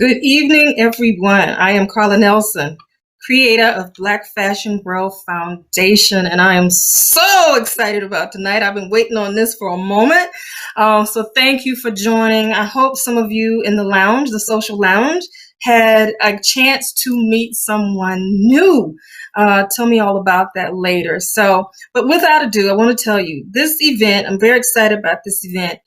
Good evening, everyone. I am Carla Nelson, creator of Black Fashion World Foundation, and I am so excited about tonight. I've been waiting on this for a moment. So thank you for joining. I hope some of you in the lounge, the social lounge, had a chance to meet someone new. Tell me all about that later. But without ado, I want to tell you this event, I'm very excited about this event.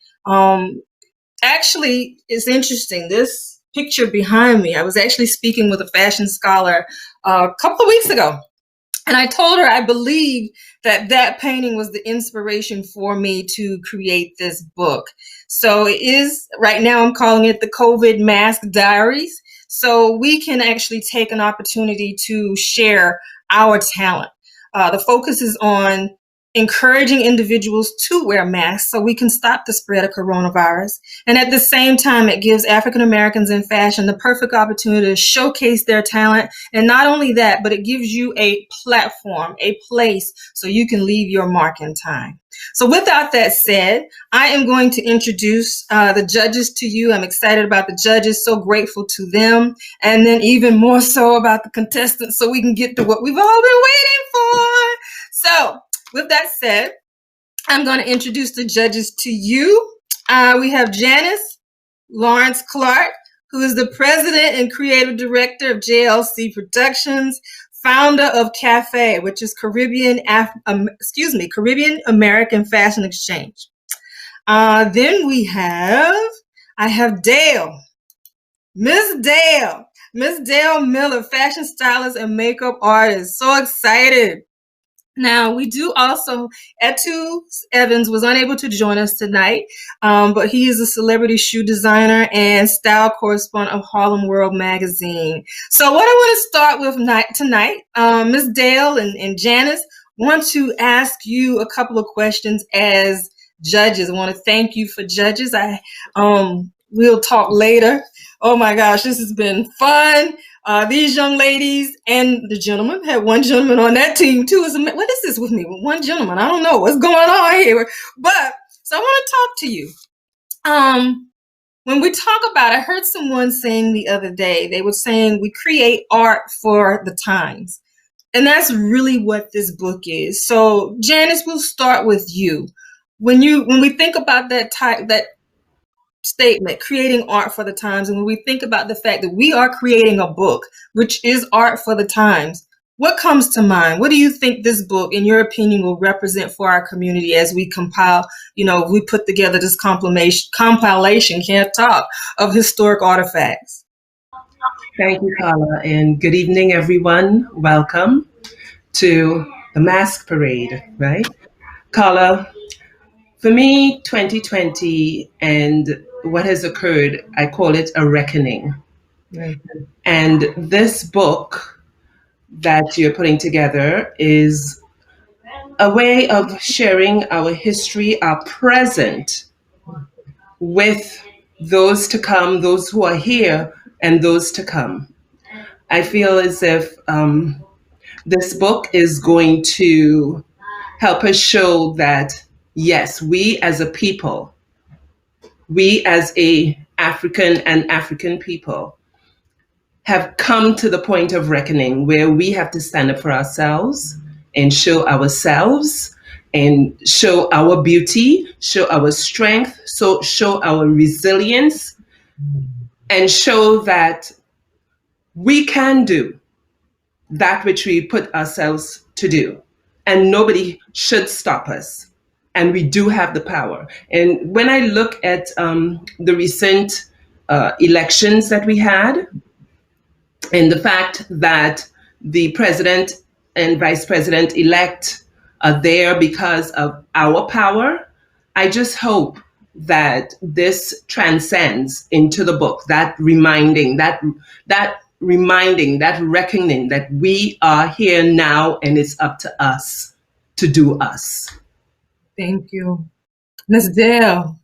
Actually, it's interesting. This picture behind me, I was actually speaking with a fashion scholar a couple of weeks ago. And I told her I believe that painting was the inspiration for me to create this book. So it is, right now I'm calling it the COVID Mask Diaries. So we can actually take an opportunity to share our talent. The focus is on encouraging individuals to wear masks so we can stop the spread of coronavirus. And at the same time, it gives African Americans in fashion the perfect opportunity to showcase their talent. And not only that, but it gives you a platform, a place so you can leave your mark in time. So without that said, I am going to introduce the judges to you. I'm excited about the judges, so grateful to them, and then even more so about the contestants so we can get to what we've all been waiting for. So with that said, I'm going to introduce the judges to you. We have Janice Lawrence Clark, who is the president and creative director of JLC Productions, founder of Cafe, which is Caribbean American Fashion Exchange. Then I have Dale, Miss Dale Miller, fashion stylist and makeup artist. So excited. Now, we do also, Etu Evans was unable to join us tonight, but he is a celebrity shoe designer and style correspondent of Harlem World magazine. So what I want to start with tonight, Ms. Dale and Janice, want to ask you a couple of questions as judges. I want to thank you for judges. We'll talk later. Oh my gosh, this has been fun. These young ladies and the gentleman, had one gentleman on that team too. What is this with me? One gentleman, I don't know what's going on here. But so I want to talk to you. When we talk about, I heard someone saying the other day, they were saying we create art for the times. And that's really what this book is. So Janice, we'll start with you. When we think about that statement, creating art for the times, and when we think about the fact that we are creating a book, which is art for the times, what comes to mind? What do you think this book, in your opinion, will represent for our community as we compile, we put together this compilation, can't talk, of historic artifacts? Thank you, Carla, and good evening, everyone. Welcome to the MaskParade, right? Carla, for me, 2020 and what has occurred, I call it a reckoning. Right. And this book that you're putting together is a way of sharing our history, our present, with those to come, those who are here, and those to come. I feel as if this book is going to help us show that, yes, we as a people, we as a African people have come to the point of reckoning where we have to stand up for ourselves and show ourselves and show our beauty, show our strength, so show our resilience, and show that we can do that which we put ourselves to do, and nobody should stop us. And we do have the power. And when I look at the recent elections that we had, and the fact that the president and vice president elect are there because of our power, I just hope that this transcends into the book, that reminding, that reckoning that we are here now and it's up to us to do us. Thank you. Ms. Dale,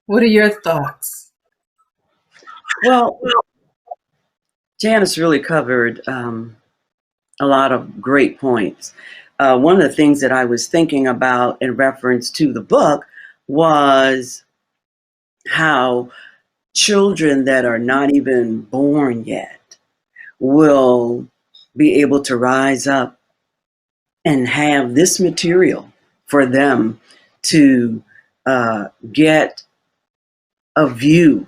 what are your thoughts? Well, Janice really covered a lot of great points. One of the things that I was thinking about in reference to the book was how children that are not even born yet will be able to rise up and have this material for them to get a view,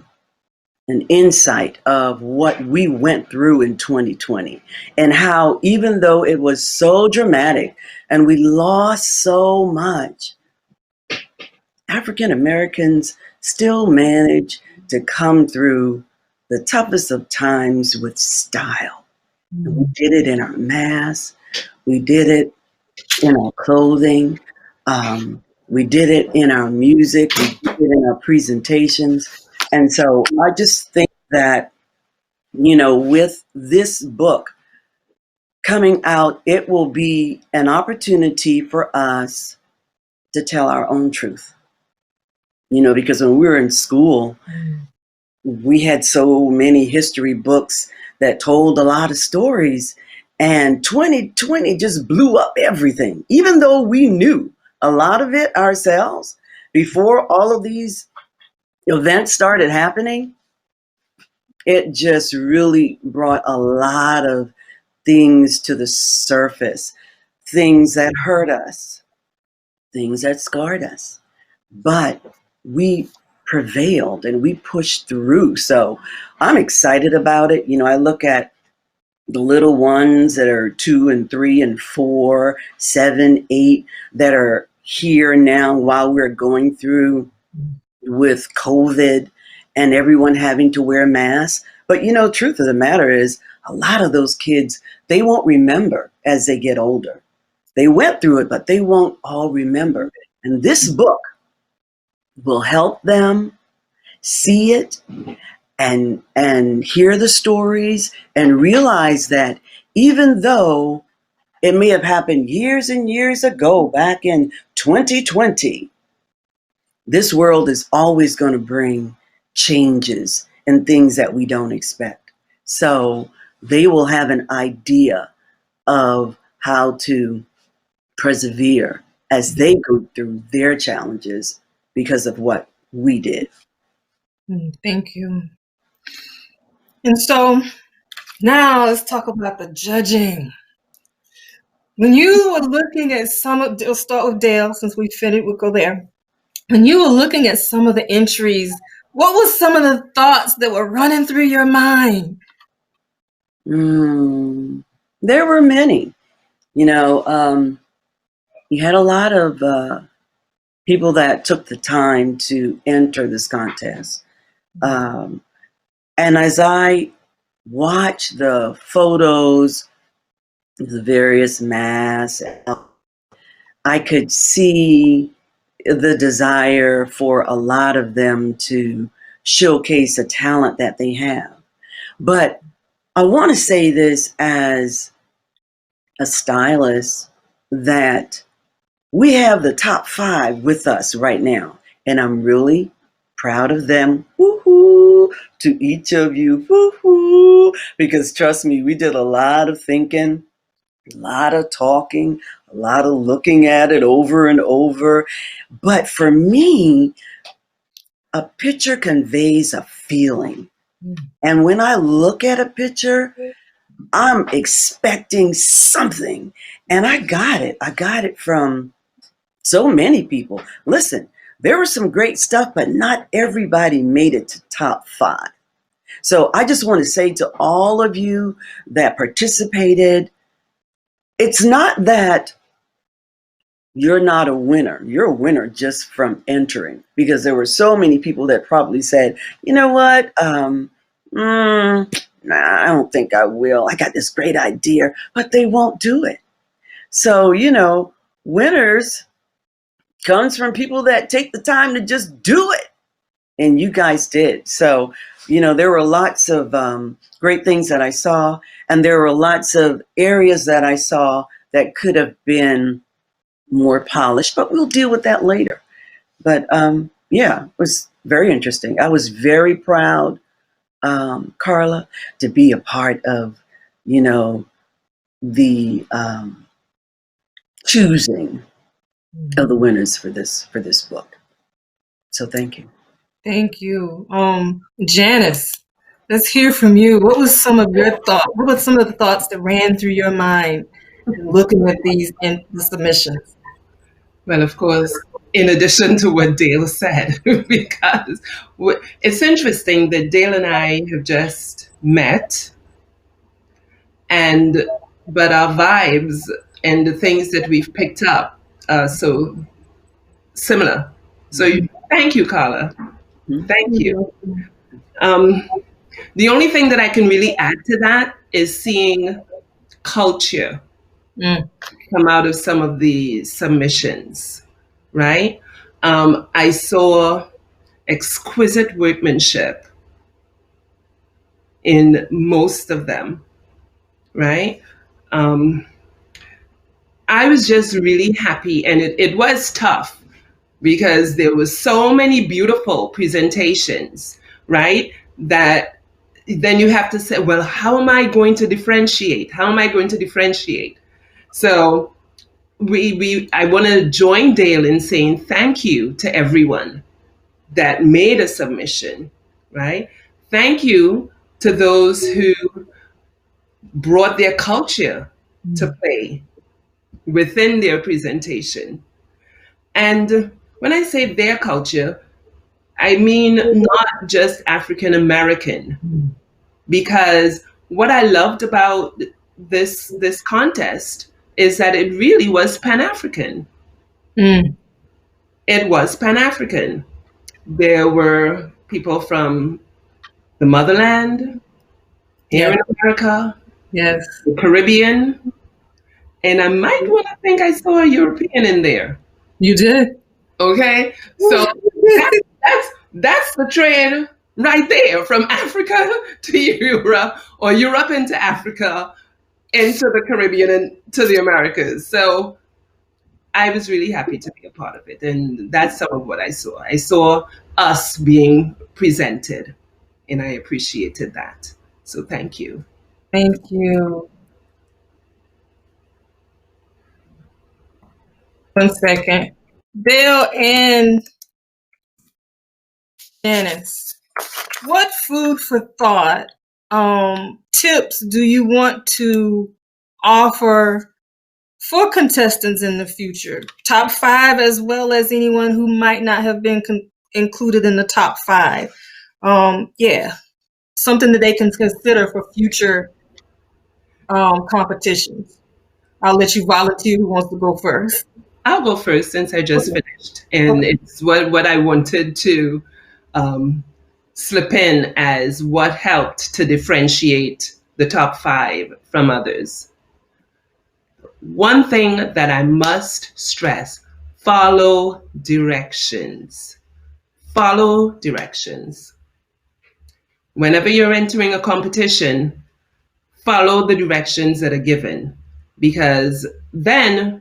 an insight of what we went through in 2020, and how even though it was so dramatic and we lost so much, African Americans still manage to come through the toughest of times with style. And we did it in our masks. We did it in our clothing. We did it in our music. We did it in our presentations. And so I just think that, with this book coming out, it will be an opportunity for us to tell our own truth. Because when we were in school, we had so many history books that told a lot of stories, and 2020 just blew up everything, even though we knew a lot of it ourselves before all of these events started happening. It just really brought a lot of things to the surface, things that hurt us, things that scarred us. But we prevailed and we pushed through. So I'm excited about it. I look at the little ones that are 2 and 3 and 4, 7, 8 that are here now while we're going through with COVID and everyone having to wear masks. But truth of the matter is, a lot of those kids, they won't remember as they get older. They went through it, but they won't all remember. And this book will help them see it and hear the stories and realize that even though it may have happened years and years ago, back in 2020, this world is always going to bring changes and things that we don't expect. So they will have an idea of how to persevere as they go through their challenges because of what we did. Thank you. And so now let's talk about the judging. When you were looking at we'll start with Dale since we finished, we'll go there. When you were looking at some of the entries, what was some of the thoughts that were running through your mind? There were many. You had a lot of people that took the time to enter this contest. And as I watched the photos of the various masks, I could see the desire for a lot of them to showcase a talent that they have. But I want to say this as a stylist, that we have the top 5 with us right now, and I'm really proud of them. Woohoo! To each of you, woohoo! Because trust me, we did a lot of thinking, a lot of talking, a lot of looking at it over and over. But for me, a picture conveys a feeling. And when I look at a picture, I'm expecting something. And I got it. I got it from so many people. Listen, there was some great stuff, but not everybody made it to top 5. So I just want to say to all of you that participated, it's not that you're not a winner. You're a winner just from entering, because there were so many people that probably said, you know what, nah, I don't think I will. I got this great idea, but they won't do it. So, winners comes from people that take the time to just do it. And you guys did. So, there were lots of great things that I saw. And there were lots of areas that I saw that could have been more polished, but we'll deal with that later. But yeah, it was very interesting. I was very proud, Carla, to be a part of, the choosing of the winners for this book. So thank you. Thank you. Janice, let's hear from you. What was some of your thoughts? What were some of the thoughts that ran through your mind looking at these in the submissions? Well, of course, in addition to what Dale said, because it's interesting that Dale and I have just met, and but our vibes and the things that we've picked up are so similar. So thank you, Carla. Thank you. Um, the only thing that I can really add to that is seeing culture Mm, come out of some of the submissions, right? I saw exquisite workmanship in most of them, right? Um, I was just really happy, and it was tough because there was so many beautiful presentations, right? That then you have to say, well, how am I going to differentiate? How am I going to differentiate? So I want to join Dale in saying thank you to everyone that made a submission, right? Thank you to those who brought their culture to play within their presentation. And when I say their culture, I mean not just African American, because what I loved about this contest is that it really was Pan African. mm, It was Pan African. There were people from the motherland here yeah, in America, yes, the Caribbean, and I might want to think I saw a European in there. you did. Okay, so that's the trade right there, from Africa to Europe, or Europe into Africa, into the Caribbean and to the Americas. So I was really happy to be a part of it, and that's some of what I saw. I saw us being presented, and I appreciated that. So thank you. Thank you. One second. Bill and Janice, what food for thought tips do you want to offer for contestants in the future? Top five, as well as anyone who might not have been included in the top five. Yeah, something that they can consider for future competitions. I'll let you volunteer who wants to go first. I'll go first since I just Okay. finished, and it's what I wanted to um, slip in as what helped to differentiate the top five from others. One thing that I must stress: follow directions. Follow directions. Whenever you're entering a competition, follow the directions that are given, because then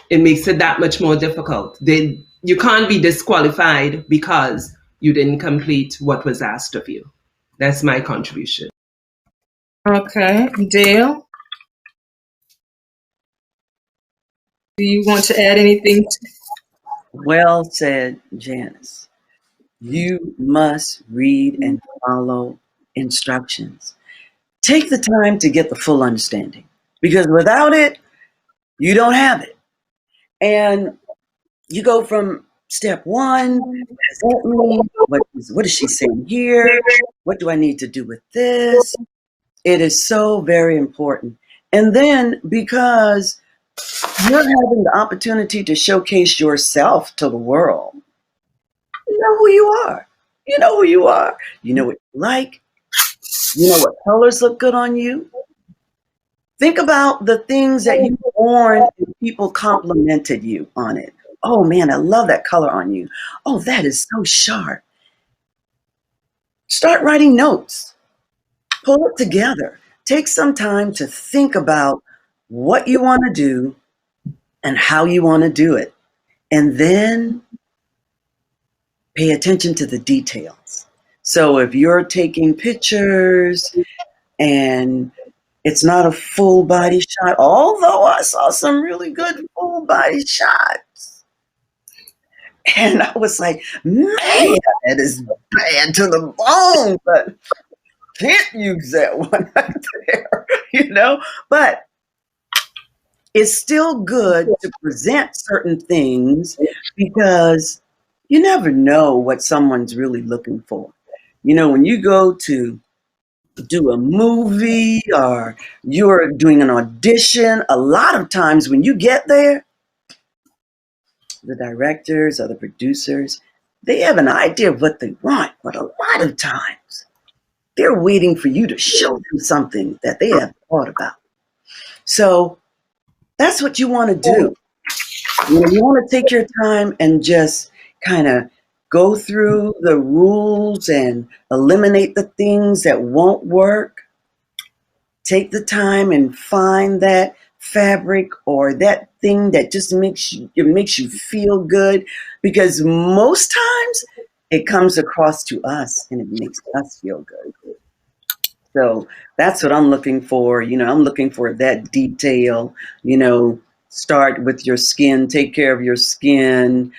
it makes it that much more difficult. You can't be disqualified because you didn't complete what was asked of you. That's my contribution. Okay, Dale, do you want to add anything? Well said, Janice. You must read and follow instructions. Take the time to get the full understanding, because without it, you don't have it. And you go from step one, what does that mean? What is she saying here? What do I need to do with this? It is so very important. And then because you're having the opportunity to showcase yourself to the world, you know who you are. You know who you are. You know what you like. You know what colors look good on you. Think about the things that you've worn and people complimented you on it. Oh man, I love that color on you. Oh, that is so sharp. Start writing notes. Pull it together. Take some time to think about what you want to do and how you want to do it. And then pay attention to the details. So if you're taking pictures and it's not a full body shot, although I saw some really good full body shots, And I was like, man, that is bad to the bone, but can't use that one right there, But it's still good to present certain things because you never know what someone's really looking for. When you go to do a movie or you're doing an audition, a lot of times when you get there, the directors or the producers, they have an idea of what they want, but a lot of times they're waiting for you to show them something that they haven't thought about. So that's what you want to do. You want to take your time and just kind of go through the rules and eliminate the things that won't work. Take the time and find that fabric or that thing that just makes you feel good, because most times it comes across to us and it makes us feel good. So that's what I'm looking for. I'm looking for that detail. Start with your skin, take care of your skin,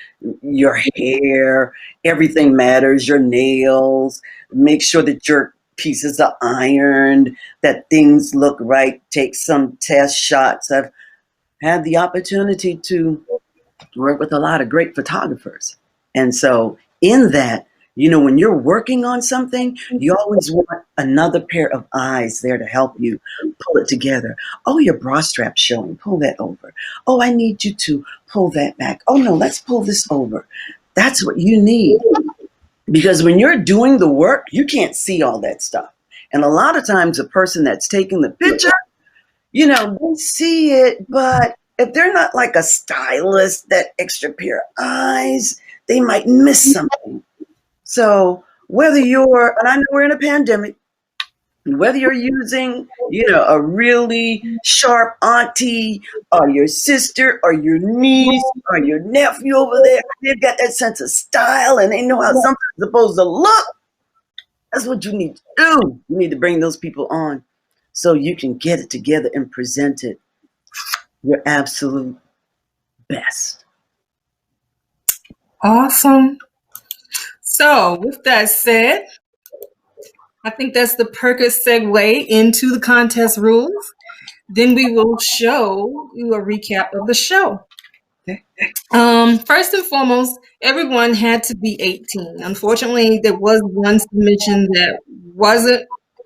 your hair, everything matters, your nails. Make sure that your pieces are ironed, that things look right. Take some test shots. I've had the opportunity to work with a lot of great photographers. And so in that, when you're working on something, you always want another pair of eyes there to help you pull it together. Oh, your bra strap's showing. Pull that over. Oh, I need you to pull that back. Oh, no, let's pull this over. That's what you need. Because when you're doing the work, you can't see all that stuff. And a lot of times the person that's taking the picture, they see it, but if they're not like a stylist, that extra pair of eyes, they might miss something. So whether and I know we're in a pandemic, whether you're using, a really sharp auntie or your sister or your niece or your nephew over there, they've got that sense of style and they know how something's supposed to look. That's what you need to do. You need to bring those people on so you can get it together and present it your absolute best. Awesome. So with that said, I think that's the perfect segue into the contest rules. Then we will show you a recap of the show. First and foremost, everyone had to be 18. Unfortunately, there was one submission that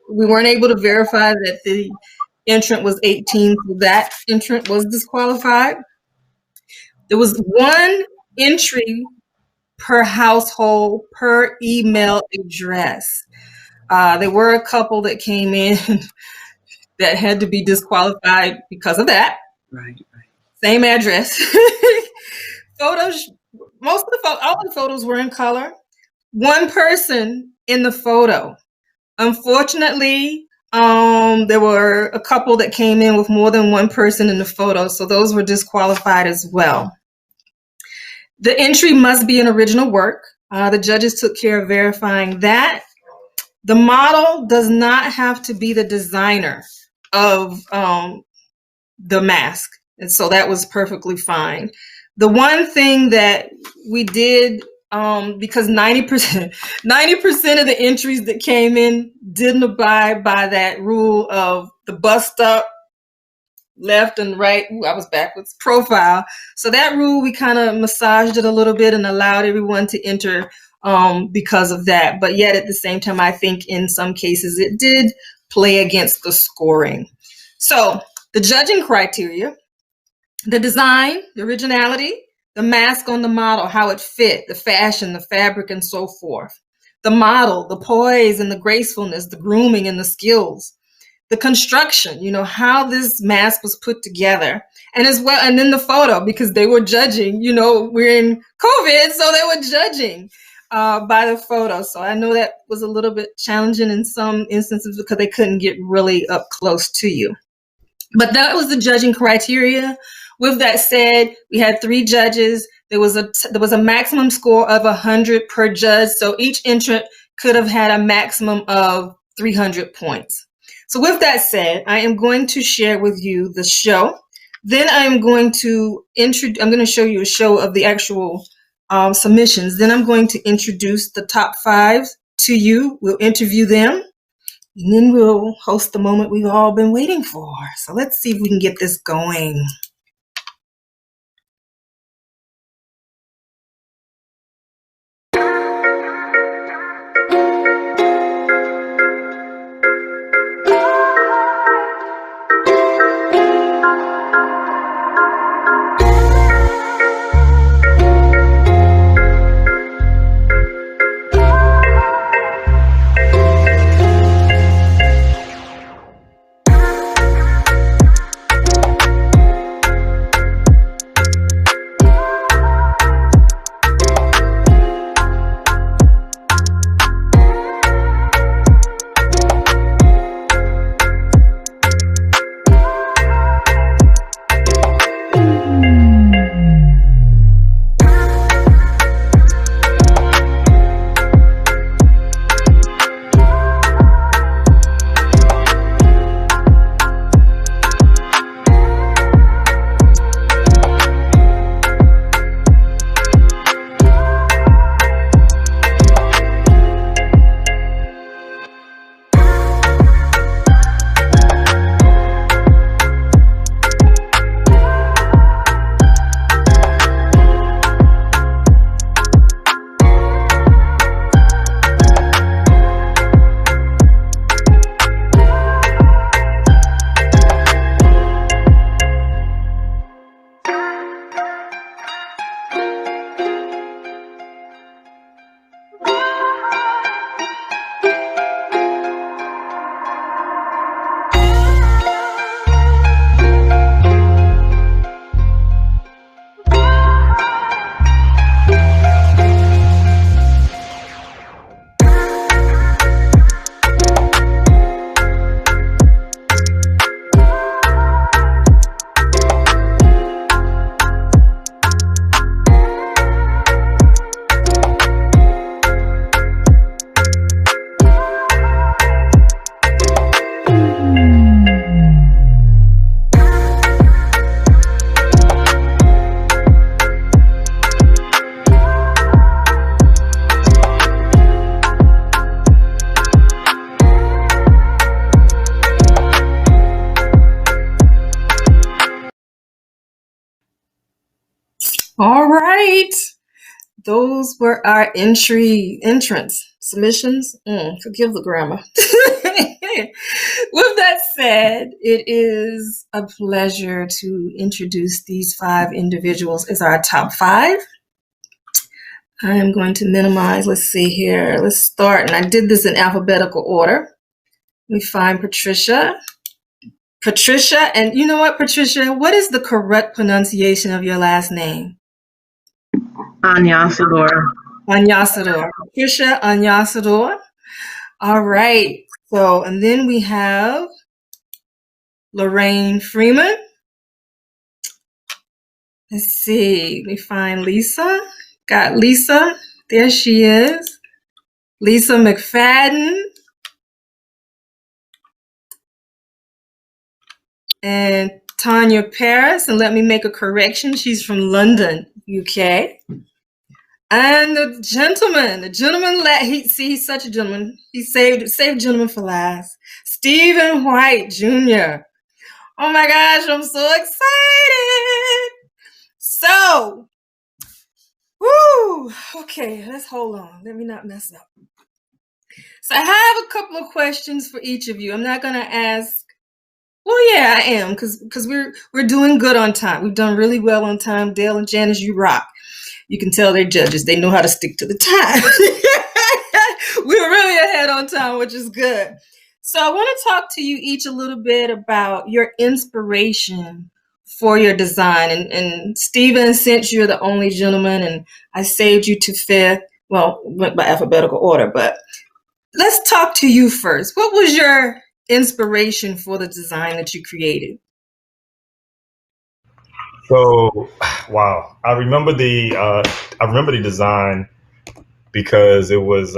we weren't able to verify that the entrant was 18, so that entrant was disqualified. There was one entry per household per email address. There were a couple that came in that had to be disqualified because of that. Right. Same address. Photos, all the photos were in color. One person in the photo. Unfortunately, there were a couple that came in with more than one person in the photo, so those were disqualified as well. The entry must be an original work. The judges took care of verifying that. The model does not have to be the designer of the mask, and so that was perfectly fine. The one thing that we did, because 90% of the entries that came in didn't abide by that rule of the bust up, left and right. Ooh, I was backwards profile. So that rule, we kind of massaged it a little bit and allowed everyone to enter because of that. But yet at the same time, I think in some cases it did play against the scoring. So the judging criteria: the design, the originality, the mask on the model, how it fit, the fashion, the fabric, and so forth. The model, the poise and the gracefulness, the grooming and the skills. The construction, how this mask was put together. And as well, and then the photo, because they were judging, we're in COVID, so they were judging by the photo. So I know that was a little bit challenging in some instances because they couldn't get really up close to you. But that was the judging criteria. With that said, we had 3 judges. There was a maximum score of 100 per judge. So each entrant could have had a maximum of 300 points. So with that said, I am going to share with you the show. Then I'm going to show you a show of the actual submissions. Then I'm going to introduce the top 5 to you. We'll interview them, and then we'll host the moment we've all been waiting for. So let's see if we can get this going. All right. Those were our entrance submissions. Forgive the grammar. With that said, it is a pleasure to introduce these 5 individuals as our top 5. I am going to minimize. Let's see here. Let's start. And I did this in alphabetical order. We find Patricia. Patricia, and you know what, Patricia? What is the correct pronunciation of your last name? Anyasador. Anyasador. Patricia Anyasador. All right. So, and then we have Lorraine Freeman. Let's see. We find Lisa. Got Lisa. There she is. Lisa McFadden. And Tanya Paris. And let me make a correction. She's from London, UK. And the gentleman, he's such a gentleman. He saved gentleman for last. Stephen White Jr. Oh my gosh, I'm so excited. So, okay, let's hold on. Let me not mess up. So I have a couple of questions for each of you. I'm not gonna ask. Well, yeah, I am, because we're doing good on time. We've done really well on time. Dale and Janice, you rock. You can tell they're judges. They know how to stick to the time. We're really ahead on time, which is good. So I want to talk to you each a little bit about your inspiration for your design. And Stephen, since you're the only gentleman and I saved you to 5th, well, went by alphabetical order, but let's talk to you first. What was your inspiration for the design that you created? So, wow, I remember the design because it was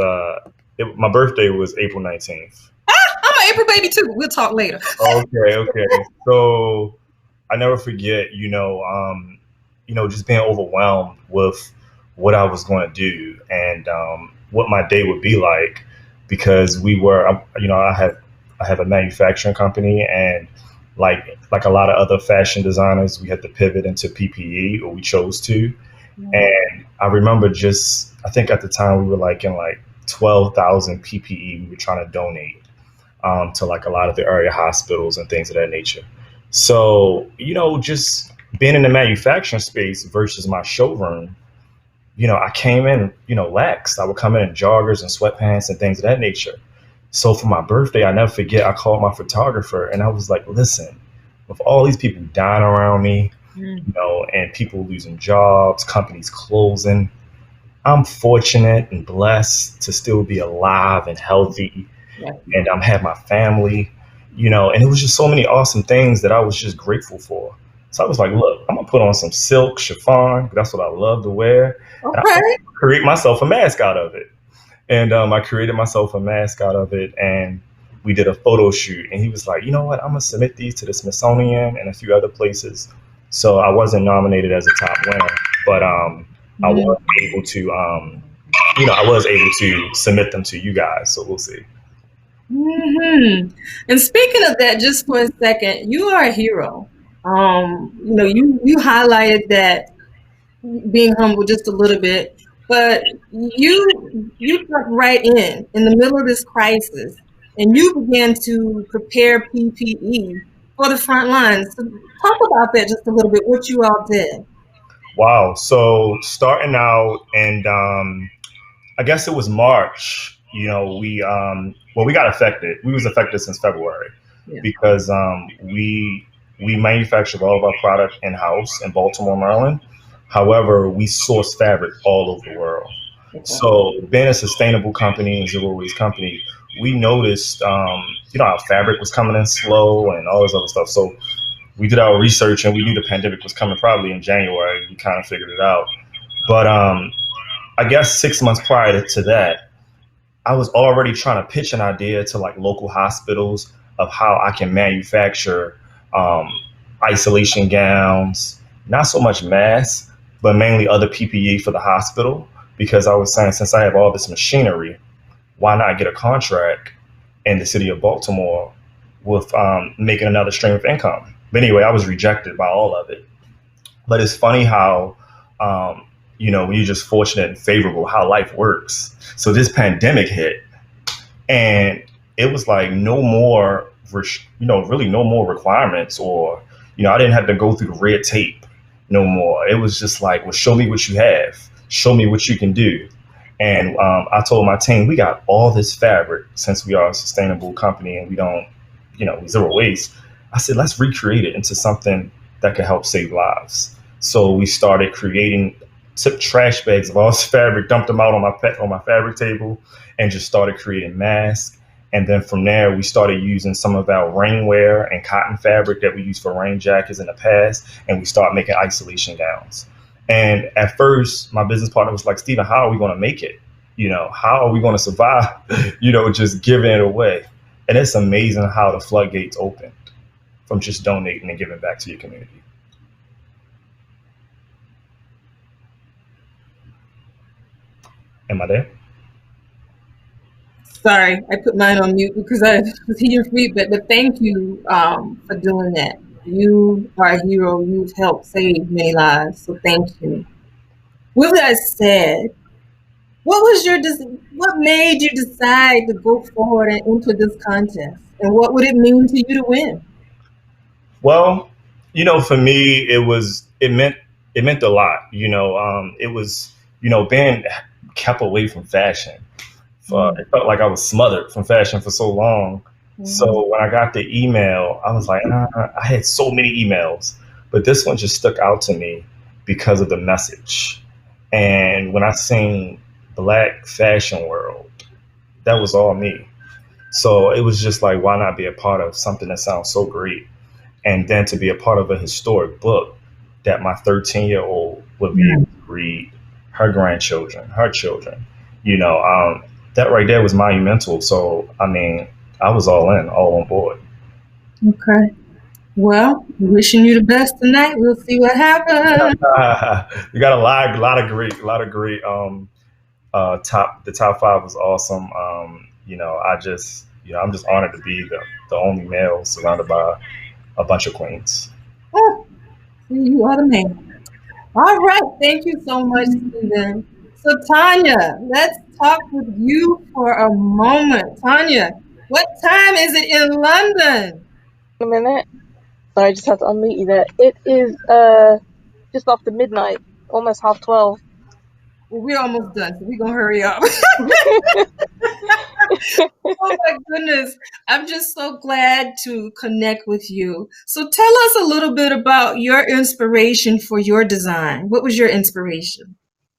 my birthday was April 19th. I'm an April baby too. We'll talk later. Okay. So I never forget, just being overwhelmed with what I was going to do and what my day would be like, because we were, I have a manufacturing company, and like a lot of other fashion designers, we had to pivot into PPE, or we chose to. And I remember I think at the time we were like in like 12,000 PPE we were trying to donate to like a lot of the area hospitals and things of that nature. So, just being in the manufacturing space versus my showroom, I came in, lax. I would come in joggers and sweatpants and things of that nature. So for my birthday, I never forget, I called my photographer and I was like, listen, with all these people dying around me, and people losing jobs, companies closing, I'm fortunate and blessed to still be alive and healthy, and have my family, and it was just so many awesome things that I was just grateful for. So I was like, look, I'm gonna put on some silk chiffon. That's what I love to wear. And I'm Okay. gonna create myself a mask out of it. And I created myself a mask out of it, and we did a photo shoot. And he was like, you know what? I'm gonna submit these to the Smithsonian and a few other places. So I wasn't nominated as a top winner, but I was able to, I was able to submit them to you guys. So we'll see. And speaking of that, just for a second, you are a hero. You highlighted that being humble just a little bit, but you jumped right in the middle of this crisis, and you began to prepare PPE for the front lines. So talk about that just a little bit. What you all did. Wow. So starting out, and I guess it was March. We got affected. We was affected since February because we manufactured all of our product in house in Baltimore, Maryland. However, we source fabric all over the world. So being a sustainable company and zero waste company, we noticed, our fabric was coming in slow and all this other stuff. So we did our research and we knew the pandemic was coming probably in January. We kind of figured it out. But I guess 6 months prior to that, I was already trying to pitch an idea to like local hospitals of how I can manufacture isolation gowns, not so much masks, but mainly other PPE for the hospital. Because I was saying, since I have all this machinery, why not get a contract in the city of Baltimore with making another stream of income? But anyway, I was rejected by all of it. But it's funny how, when you're just fortunate and favorable, how life works. So this pandemic hit, and it was like no more, really no more requirements, or, I didn't have to go through the red tape no more. It was just like, well, show me what you have, show me what you can do. And I told my team, we got all this fabric, since we are a sustainable company and we don't, zero waste. I said, let's recreate it into something that could help save lives. So we started took trash bags of all this fabric, dumped them out on my fabric table, and just started creating masks. And then from there, we started using some of our rainwear and cotton fabric that we used for rain jackets in the past, and we started making isolation gowns. And at first, my business partner was like, Stephen, how are we going to make it? How are we going to survive, just giving it away? And it's amazing how the floodgates opened from just donating and giving back to your community. Am I there? Sorry, I put mine on mute because I was hearing feedback, but thank you for doing that. You are a hero. You've helped save many lives, so thank you. With that said, what made you decide to go forward and enter this contest, and what would it mean to you to win? Well, for me, it meant a lot. It was, being kept away from fashion. It felt like I was smothered from fashion for so long. So when I got the email, I was like, I had so many emails, but this one just stuck out to me because of the message. And when I seen Black fashion world, that was all me. So it was just like, why not be a part of something that sounds so great? And then to be a part of a historic book that my 13-year-old would be able to read, her grandchildren, her children, that right there was monumental. So, I mean, I was all on board. Okay. Well, wishing you the best tonight. We'll see what happens. We got a lot of great the top five was awesome. I'm just honored to be the only male surrounded by a bunch of queens. Oh, see, you are the man. All right. Thank you so much, Stephen. So, Tanya, let's talk with you for a moment. Tanya, what time is it in London? A minute. Sorry, I just had to unmute you there. It is just after midnight, almost 12:30. Well, we're almost done, so we're going to hurry up. Oh my goodness. I'm just so glad to connect with you. So tell us a little bit about your inspiration for your design. What was your inspiration?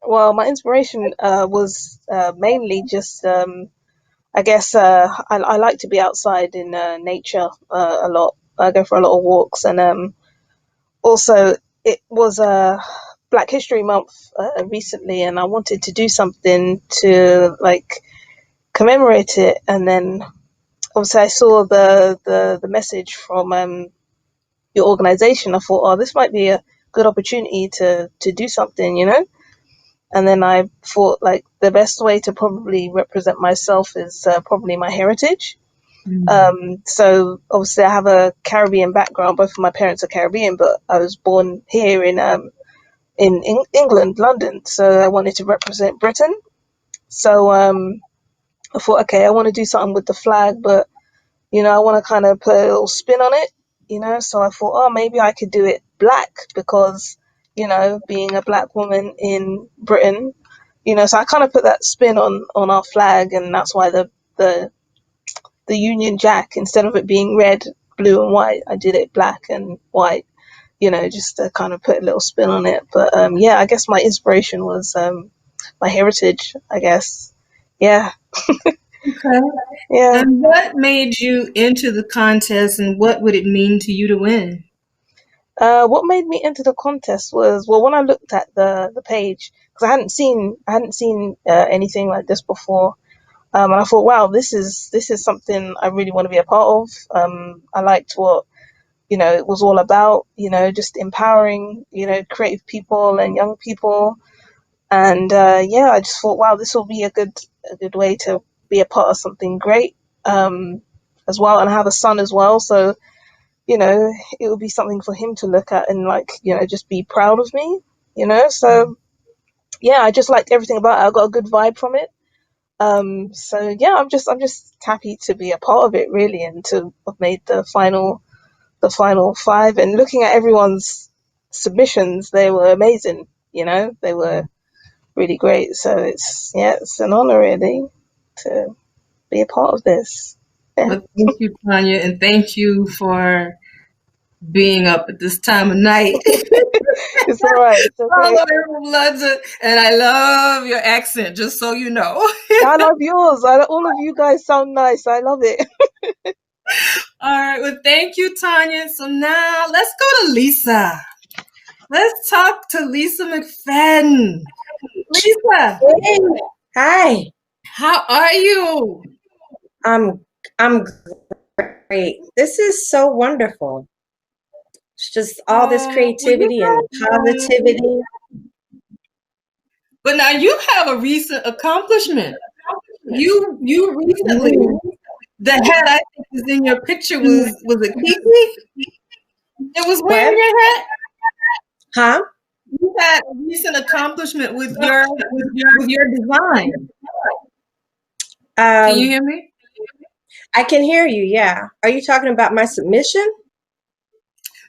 Well, my inspiration was mainly just, I guess, I like to be outside in nature a lot. I go for a lot of walks, and also it was Black History Month recently, and I wanted to do something to like commemorate it. And then obviously I saw the message from your organization. I thought, oh, this might be a good opportunity to do something, you know. And then I thought, like, the best way to probably represent myself is probably my heritage. So obviously I have a Caribbean background. Both of my parents are Caribbean, but I was born here in England, London. So I wanted to represent Britain. So I thought, okay, I want to do something with the flag, but you know, I want to kind of put a little spin on it, you know. So I thought, oh, maybe I could do it black because, you know, being a black woman in Britain, you know. So I kind of put that spin on our flag, and that's why the Union Jack, instead of it being red, blue, and white, I did it black and white, you know, just to kind of put a little spin on it. But yeah, I guess my inspiration was my heritage, I guess. Yeah. Okay. Yeah. And what made you enter the contest, and what would it mean to you to win? What made me enter the contest was, well, when I looked at the page, because I hadn't seen anything like this before, and I thought, wow, this is something I really want to be a part of. I liked what, you know, it was all about, you know, just empowering, you know, creative people and young people. And yeah, I just thought, wow, this will be a good way to be a part of something great, um, as well. And I have a son as well, so you know, it would be something for him to look at and like, you know, just be proud of me, you know. So yeah, I just liked everything about it. I got a good vibe from it. So yeah, I'm just happy to be a part of it really, and to have made the final five. And looking at everyone's submissions, they were amazing. You know, they were really great. So it's an honor really to be a part of this. Yeah, Well, thank you, Tanya, and thank you for being up at this time of night. it's all right. It's All okay. the way from London, and I love your accent, just so you know. I love yours. All of you guys sound nice. I love it. All right, well, thank you, Tanya. So now let's go to Lisa. Let's talk to Lisa McFadden. Lisa, Hey, hi. how are you? I'm great. This is so wonderful. It's just all this Well, you creativity and have, positivity. but now you have a recent accomplishment. You recently, Mm. the hat I think is in your picture was it Kiki? It was wearing What? your hat. Huh? You had a recent accomplishment with your design. Can you Um, hear me? I can hear you. Yeah. Are you talking about my submission?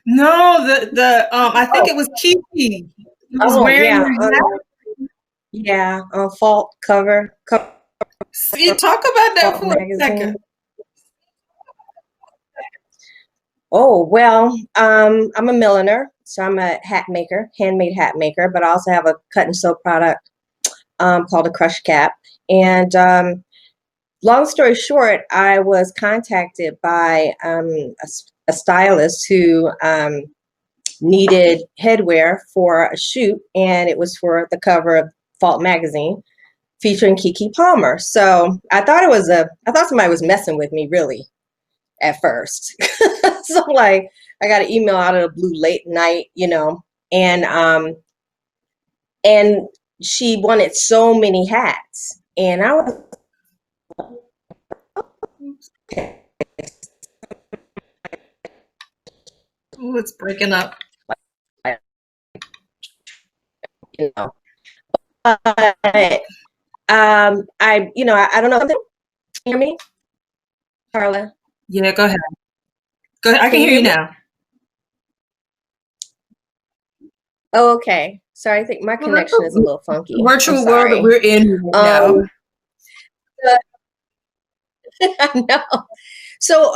No, the I think Oh, it was Kiki who was oh, wearing yeah. your hat. Yeah. On Fault cover See, talk about that Fault for a second. magazine. Oh, well, I'm a milliner, so I'm a hat maker, handmade hat maker, but I also have a cut and sew product called a crush cap. And long story short, I was contacted by a stylist who needed headwear for a shoot, and it was for the cover of Fault magazine featuring Kiki Palmer. So I thought somebody was messing with me really at first. So I'm like, I got an email out of the blue late night, and she wanted so many hats, and I was Ooh, it's breaking up. you know, but, I don't know. Can you hear me, Carla? Yeah, go ahead. Go ahead. I can Can you hear you hear me? now. Oh, okay. Sorry, I think my Well, that's connection is a little funky. the I'm virtual world that sorry. we're in right now. I know. So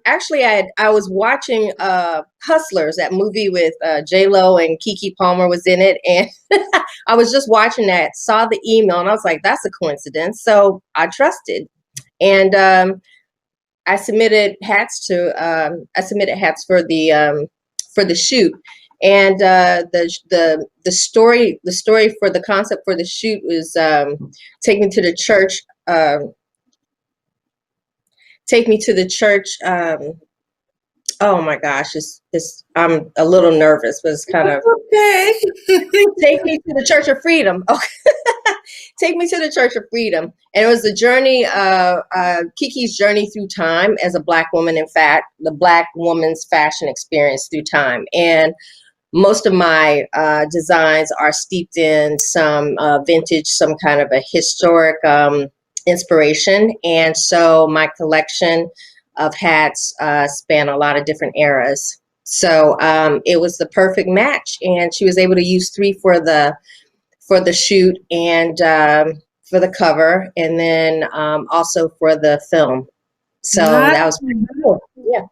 actually I was watching Hustlers, that movie with J-Lo and Keke Palmer was in it, and I was just watching that, saw the email, and I was like, that's a coincidence. So I trusted, and I submitted hats for the shoot, and the story for the concept for the shoot was take me to the church. Take me to the church. Oh my gosh, I'm a little nervous, but it's kind of Okay. take me to the Church of Freedom. Okay. Take me to the Church of Freedom. And it was the journey, Kiki's journey through time as a Black woman, in fact, the Black woman's fashion experience through time. And most of my designs are steeped in some vintage, some kind of a historic inspiration. And so my collection of hats span a lot of different eras. So it was the perfect match. And she was able to use 3 for the shoot and for the cover, and then also for the film. So that was pretty cool. Yeah.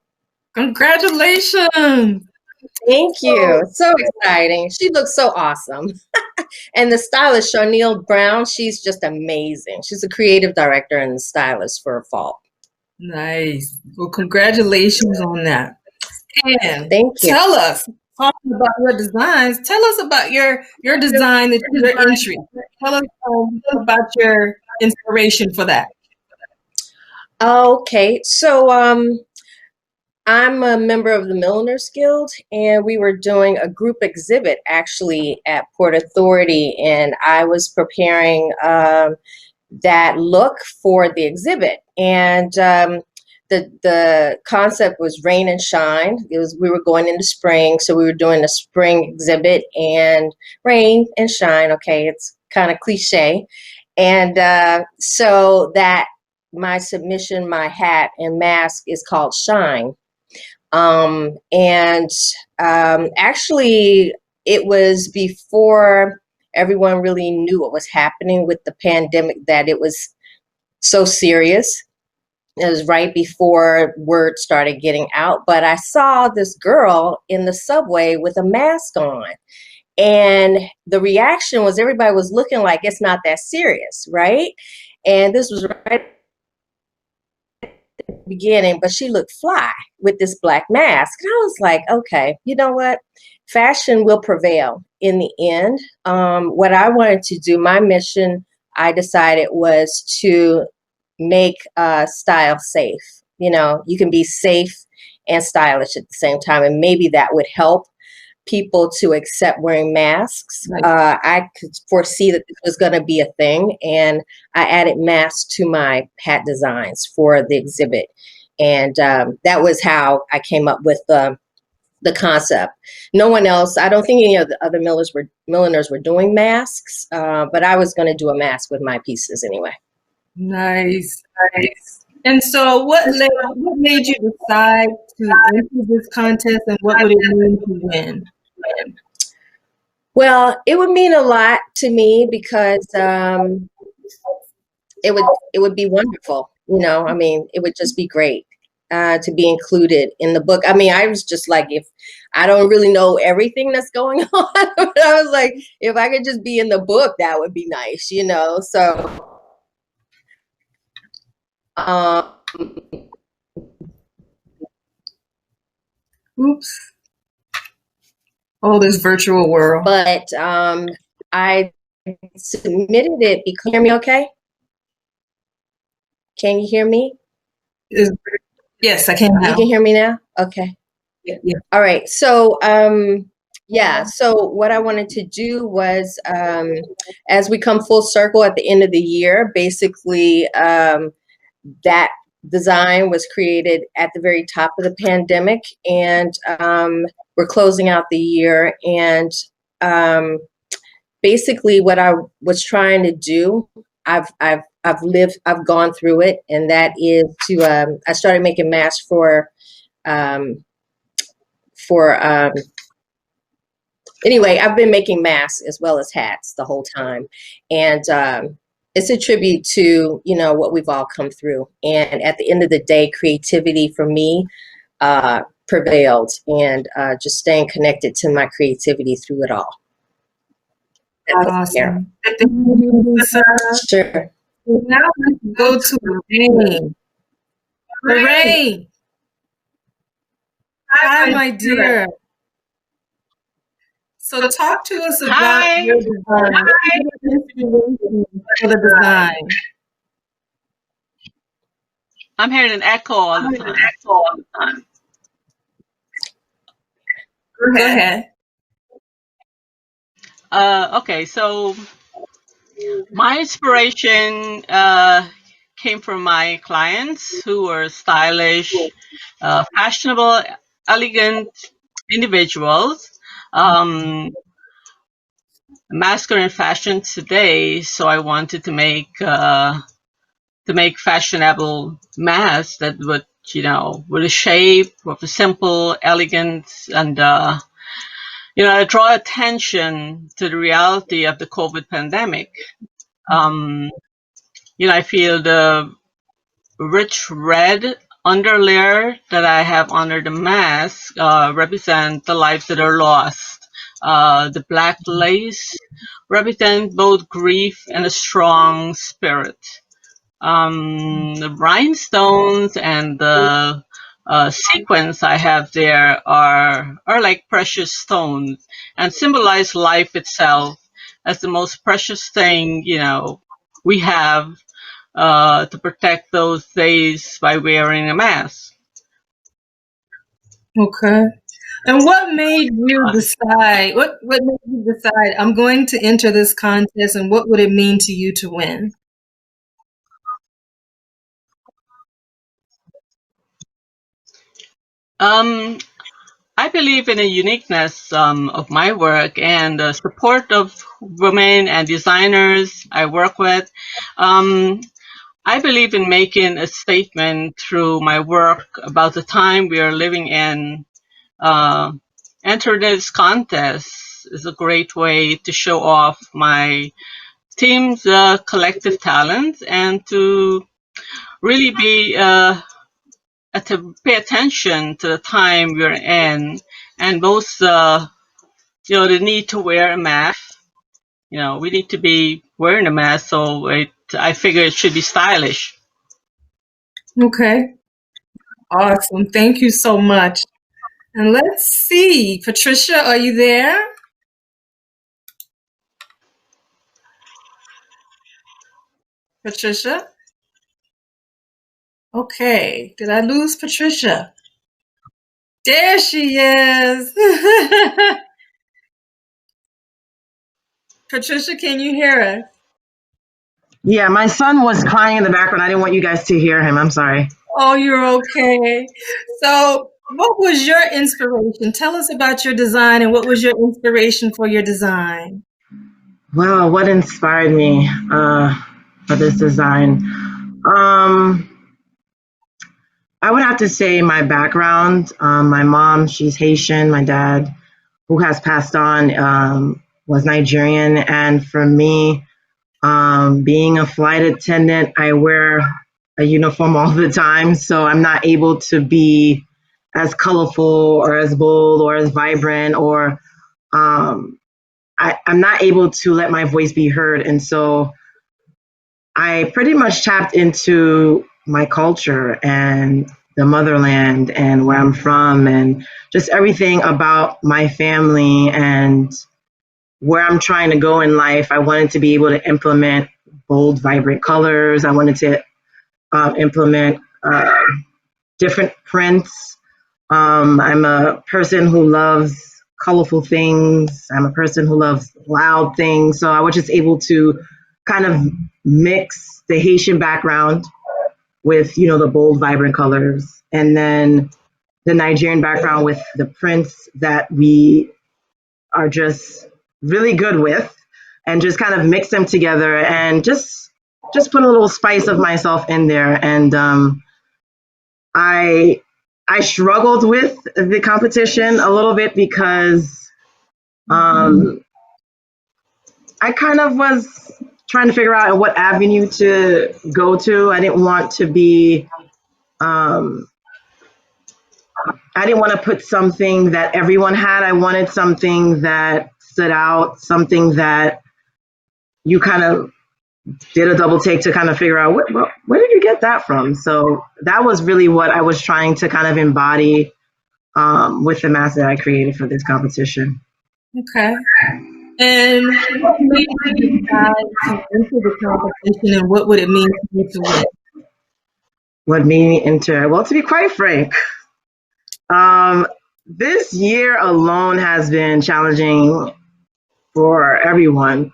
Congratulations. Thank you. So exciting. She looks so awesome. And the stylist, Charnel Brown, she's just amazing. She's a creative director and stylist for fall. Nice. Well, congratulations on that. And Thank you. tell us, talking about your designs, tell us about your design, your entry. Tell us about your inspiration for that. Okay, so I'm a member of the Milliners Guild, and we were doing a group exhibit actually at Port Authority, and I was preparing that look for the exhibit. And the concept was rain and shine. We were going into spring, so we were doing a spring exhibit, and rain and shine. Okay, it's kind of cliche, and so that my submission, my hat and mask is called Shine. Actually, it was before everyone really knew what was happening with the pandemic, that it was so serious. It was right before word started getting out, but I saw this girl in the subway with a mask on, and the reaction was everybody was looking like it's not that serious, right? And this was right beginning, but she looked fly with this black mask. And I was like, okay, you know what? Fashion will prevail in the end. What I wanted to do, my mission, I decided, was to make style safe. You can be safe and stylish at the same time, and maybe that would help people to accept wearing masks. Right. I could foresee that this was going to be a thing, and I added masks to my hat designs for the exhibit, and that was how I came up with the concept. No one else, I don't think any of the other milliners were doing masks, but I was going to do a mask with my pieces anyway. Nice. And so what made you decide to enter this contest, and what would it mean to win? Well, it would mean a lot to me because it would be wonderful. It would just be great to be included in the book. I was just like, if I don't really know everything that's going on, but I was like, if I could just be in the book, that would be nice, So Oops. Oh, this virtual world. But I submitted it. Can you hear me okay? Can you hear me? Yes, I can now. You can hear me now? Okay. All right. So, yeah. So what I wanted to do was, as we come full circle at the end of the year, basically, that design was created at the very top of the pandemic, and we're closing out the year. And basically, what I was trying to do, I've gone through it, and that is to I started making masks um, for anyway, I've been making masks as well as hats the whole time, and it's a tribute to what we've all come through. And at the end of the day, creativity for me prevailed, and just staying connected to my creativity through it all. Awesome. Thank you, Lisa. Sure. Now let's go to Lorraine. Lorraine. Hi, my dear. So talk to us about your design. For the design. I'm hearing an echo all the time. Go ahead. Okay, so my inspiration came from my clients who were stylish, fashionable, elegant individuals. Masculine fashion today, so I wanted to make fashionable masks that would, with a shape, with a simple, elegant, and draw attention to the reality of the COVID pandemic. I feel the rich red underlayer that I have under the mask represent the lives that are lost. The black lace represents both grief and a strong spirit. The rhinestones and the sequins I have there are like precious stones and symbolize life itself as the most precious thing, we have to protect those days by wearing a mask. Okay. And what made you decide? What made you decide I'm going to enter this contest, and what would it mean to you to win? I believe in the uniqueness of my work and the support of women and designers I work with. I believe in making a statement through my work about the time we are living in. Enter this contest is a great way to show off my team's collective talent and to really be to pay attention to the time we're in, and both the need to wear a mask. We need to be wearing a mask, so I figure it should be stylish. Okay. Awesome. Thank you so much. And let's see. Patricia, are you there? Patricia? Okay. Did I lose Patricia? There she is. Patricia, can you hear us? Yeah, my son was crying in the background. I didn't want you guys to hear him. I'm sorry. Oh, you're okay. So, what was your inspiration? Tell us about your design, and what was your inspiration for your design? Well, what inspired me for this design? I would have to say my background. My mom, she's Haitian. My dad, who has passed on, was Nigerian. And for me, being a flight attendant, I wear a uniform all the time. So I'm not able to be as colorful or as bold or as vibrant, or I'm not able to let my voice be heard. And so I pretty much tapped into my culture and the motherland and where I'm from and just everything about my family and where I'm trying to go in life. I wanted to be able to implement bold, vibrant colors. I wanted to implement different prints. I'm a person who loves colorful things. I'm a person who loves loud things. So I was just able to kind of mix the Haitian background with, the bold, vibrant colors, and then the Nigerian background with the prints that we are just really good with, and just kind of mix them together and just put a little spice of myself in there. And I struggled with the competition a little bit because I kind of was trying to figure out what avenue to go to. I didn't want to be I didn't want to put something that everyone had. I wanted something that stood out, something that you kind of did a double take to kind of figure out where did you get that from? So that was really what I was trying to kind of embody with the mask that I created for this competition. Okay. And what made you decide to enter the competition, and what would it mean to you to win? What made me enter? Well, to be quite frank, this year alone has been challenging for everyone.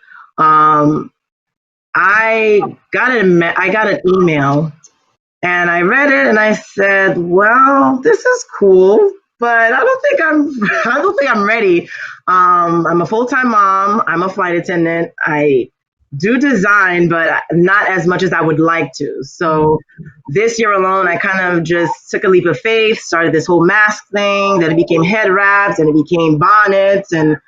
I got an email, and I read it, and I said, "Well, this is cool, but I don't think I'm ready." I'm a full-time mom. I'm a flight attendant. I do design, but not as much as I would like to. So this year alone, I kind of just took a leap of faith, started this whole mask thing, then it became head wraps, and it became bonnets, and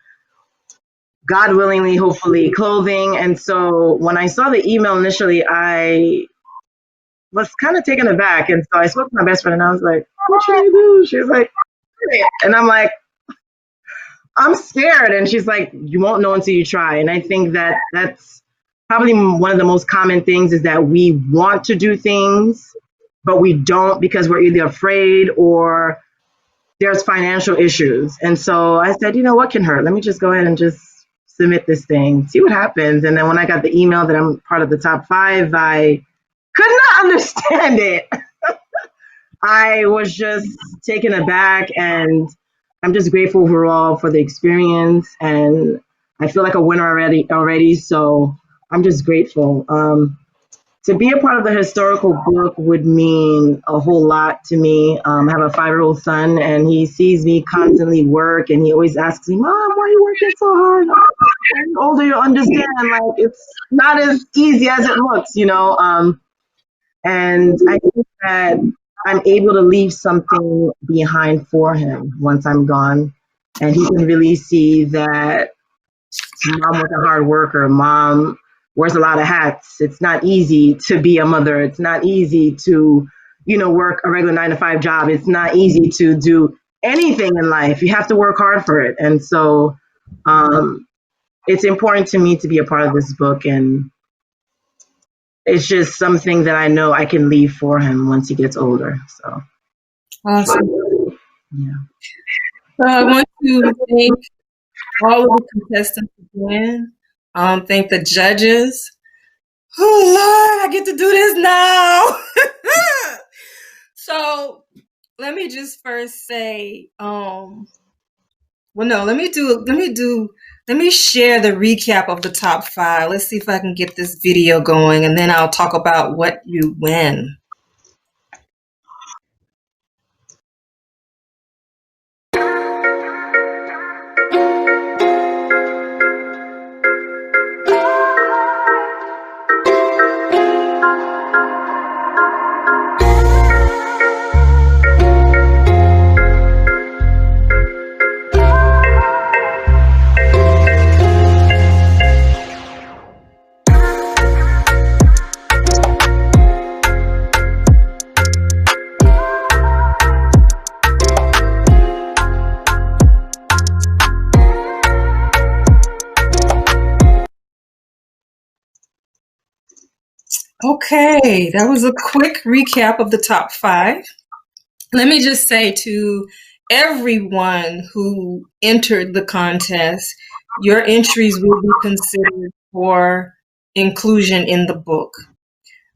God willingly, hopefully, clothing. And so when I saw the email initially, I was kind of taken aback. And so I spoke to my best friend, and I was like, "What should I do?" She was like, and I'm like, "I'm scared." And she's like, "You won't know until you try." And I think that that's probably one of the most common things, is that we want to do things, but we don't, because we're either afraid or there's financial issues. And so I said, what can hurt? Let me just go ahead and just submit this thing, see what happens. And then when I got the email that I'm part of the top 5, I could not understand it. I was just taken aback, and I'm just grateful overall for the experience, and I feel like a winner already. So I'm just grateful. To be a part of the historical book would mean a whole lot to me. I have a 5-year-old son, and he sees me constantly work, and he always asks me, "Mom, why are you working so hard?" As older, you understand, like, it's not as easy as it looks, and I think that I'm able to leave something behind for him once I'm gone, and he can really see that Mom was a hard worker. Mom wears a lot of hats. It's not easy to be a mother. It's not easy to, work a regular 9-to-5 job. It's not easy to do anything in life. You have to work hard for it. And so it's important to me to be a part of this book. And it's just something that I know I can leave for him once he gets older. So Awesome. Yeah. So I want to thank all of the contestants again. Thank the judges. Oh Lord, I get to do this now. So let me just first say, let me share the recap of the top 5. Let's see if I can get this video going, and then I'll talk about what you win. Okay, that was a quick recap of the top 5. Let me just say to everyone who entered the contest, your entries will be considered for inclusion in the book.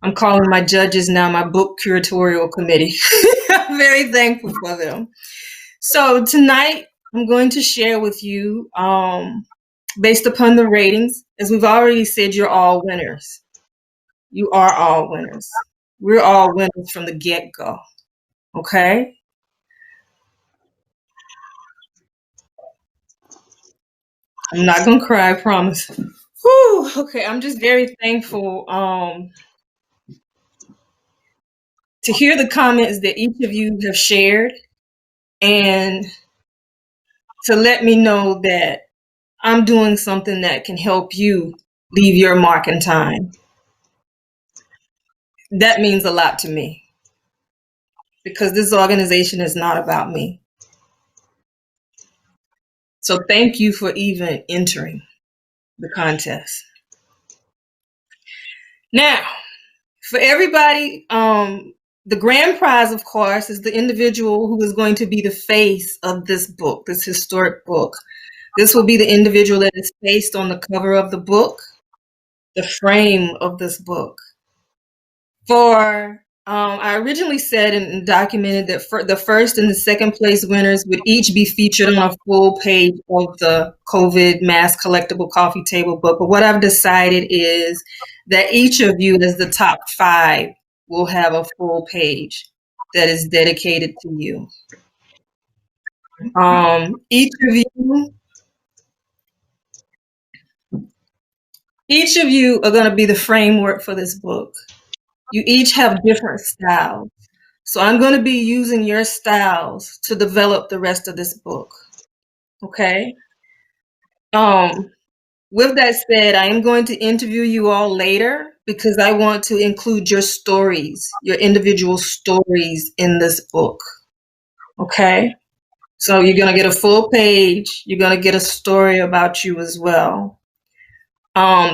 I'm calling my judges now my book curatorial committee. I'm very thankful for them. So tonight, I'm going to share with you, based upon the ratings, as we've already said, you're all winners. You are all winners. We're all winners from the get-go. Okay? I'm not going to cry, I promise. Whew, okay, I'm just very thankful to hear the comments that each of you have shared and to let me know that I'm doing something that can help you leave your mark in time. That means a lot to me because this organization is not about me. So thank you for even entering the contest. Now, for everybody, the grand prize, of course, is the individual who is going to be the face of this book, this historic book. This will be the individual that is faced on the cover of the book, the frame of this book. I originally said and documented that the first and the second place winners would each be featured on a full page of the COVID Mask Collectible Coffee Table book. But what I've decided is that each of you, as the top 5, will have a full page that is dedicated to you. Each of you are going to be the framework for this book. You each have different styles. So I'm going to be using your styles to develop the rest of this book. Okay? With that said, I am going to interview you all later because I want to include your stories, your individual stories in this book. Okay? So you're going to get a full page. You're going to get a story about you as well.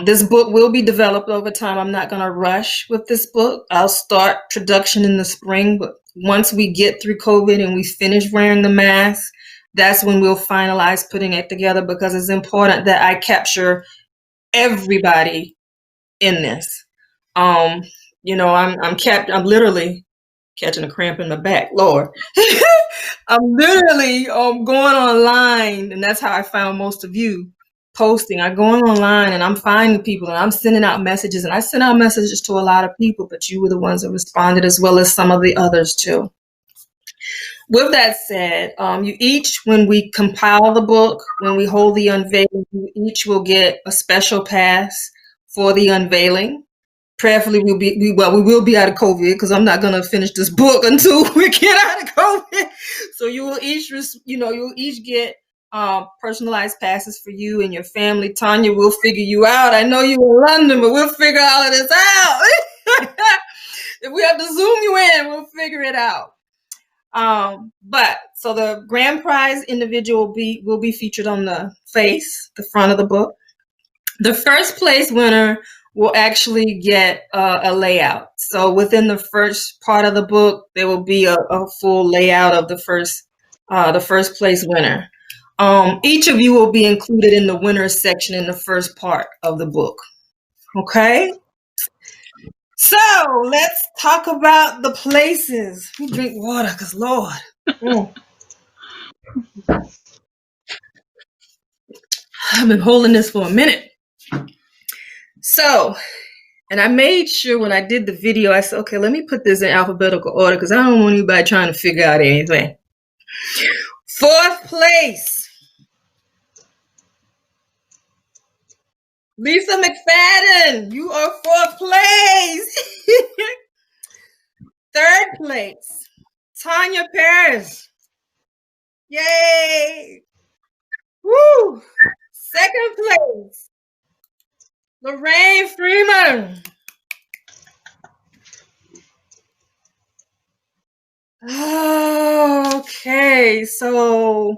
This book will be developed over time. I'm not going to rush with this book. I'll start production in the spring, but once we get through COVID and we finish wearing the mask, that's when we'll finalize putting it together because it's important that I capture everybody in this. I'm literally catching a cramp in the back, Lord. I'm literally going online, and that's how I found most of you posting. I'm going online and I'm finding people and I'm sending out messages, and I sent out messages to a lot of people, but you were the ones that responded as well as some of the others too. With that said, you each, when we compile the book, when we hold the unveiling, you each will get a special pass for the unveiling. Prayerfully, we will be out of COVID because I'm not going to finish this book until we get out of COVID. So you will each get personalized passes for you and your family. Tanya, we'll figure you out. I know you're in London, but we'll figure all of this out. If we have to Zoom you in, we'll figure it out. So the grand prize individual will be featured on the front of the book. The first place winner will actually get a layout. So within the first part of the book, there will be a full layout of the first place winner. Each of you will be included in the winners section in the first part of the book. Okay? So let's talk about the places. We drink water because Lord. I've been holding this for a minute. So, and I made sure when I did the video, I said, okay, let me put this in alphabetical order because I don't want anybody trying to figure out anything. 4th place, Lisa McFadden, you are 4th place. 3rd place, Tanya Paris. Yay! Woo! 2nd place, Lorraine Freeman. Okay, so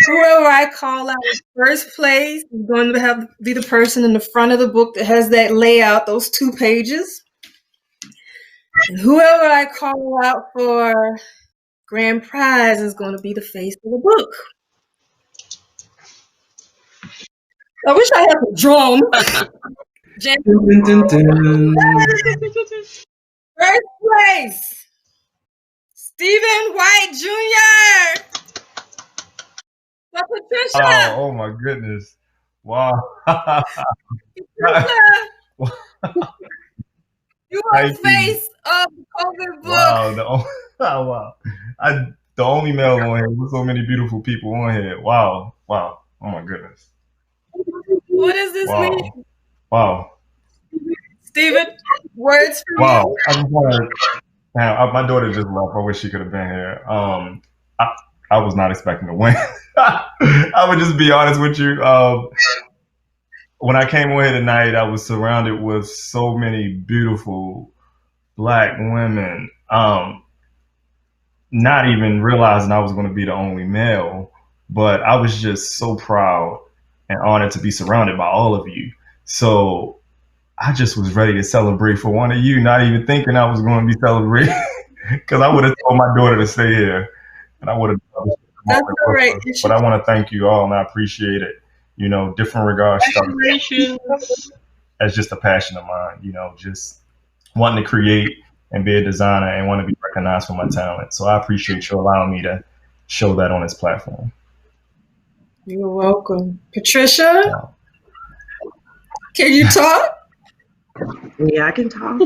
whoever I call out in first place is going to be the person in the front of the book that has that layout, those 2 pages. And whoever I call out for grand prize is going to be the face of the book. I wish I had a drum. First place, Stephen White Jr. For Patricia. Oh my goodness. Wow. Patricia, you are Thank you. face of the COVID book. Wow. Wow. The only male on here with so many beautiful people on here. Wow. Wow. Oh my goodness. What does this Wow. mean? Wow. Stephen, words from Wow. you? I just want to, my daughter just left. I wish she could have been here. I was not expecting to win. I would just be honest with you. When I came on here tonight, I was surrounded with so many beautiful Black women. Not even realizing I was going to be the only male, but I was just so proud and honored to be surrounded by all of you. So I just was ready to celebrate for one of you, not even thinking I was going to be celebrating, because I would have told my daughter to stay here, and I would have. That's all right. But I want to thank you all, and I appreciate it. You know, different regards Congratulations. as just a passion of mine. You know, just wanting to create and be a designer and want to be recognized for my talent. So I appreciate you allowing me to show that on this platform. You're welcome. Patricia, Wow. can you talk? Yeah, I can talk.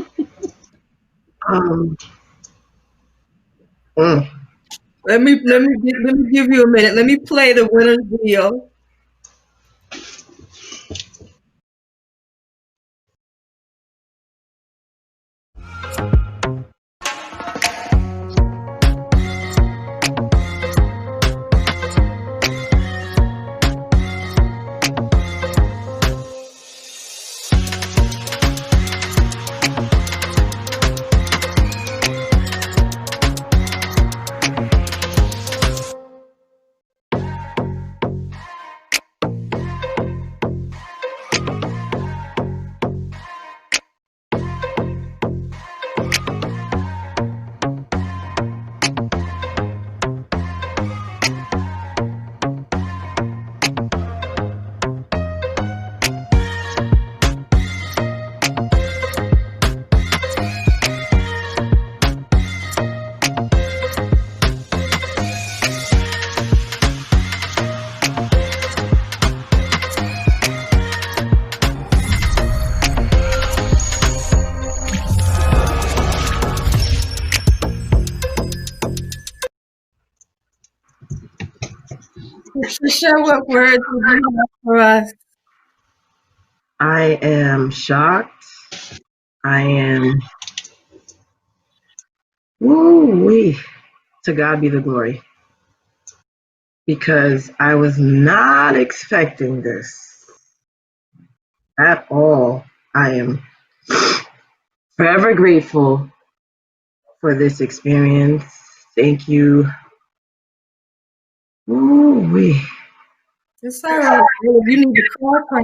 Let me give you a minute. Let me play the winner's video. Patricia, what words would you have for us? I am shocked. I am, woo-wee, to God be the glory. Because I was not expecting this at all. I am forever grateful for this experience. Thank you. Woo-wee. It's all right. You need to cry.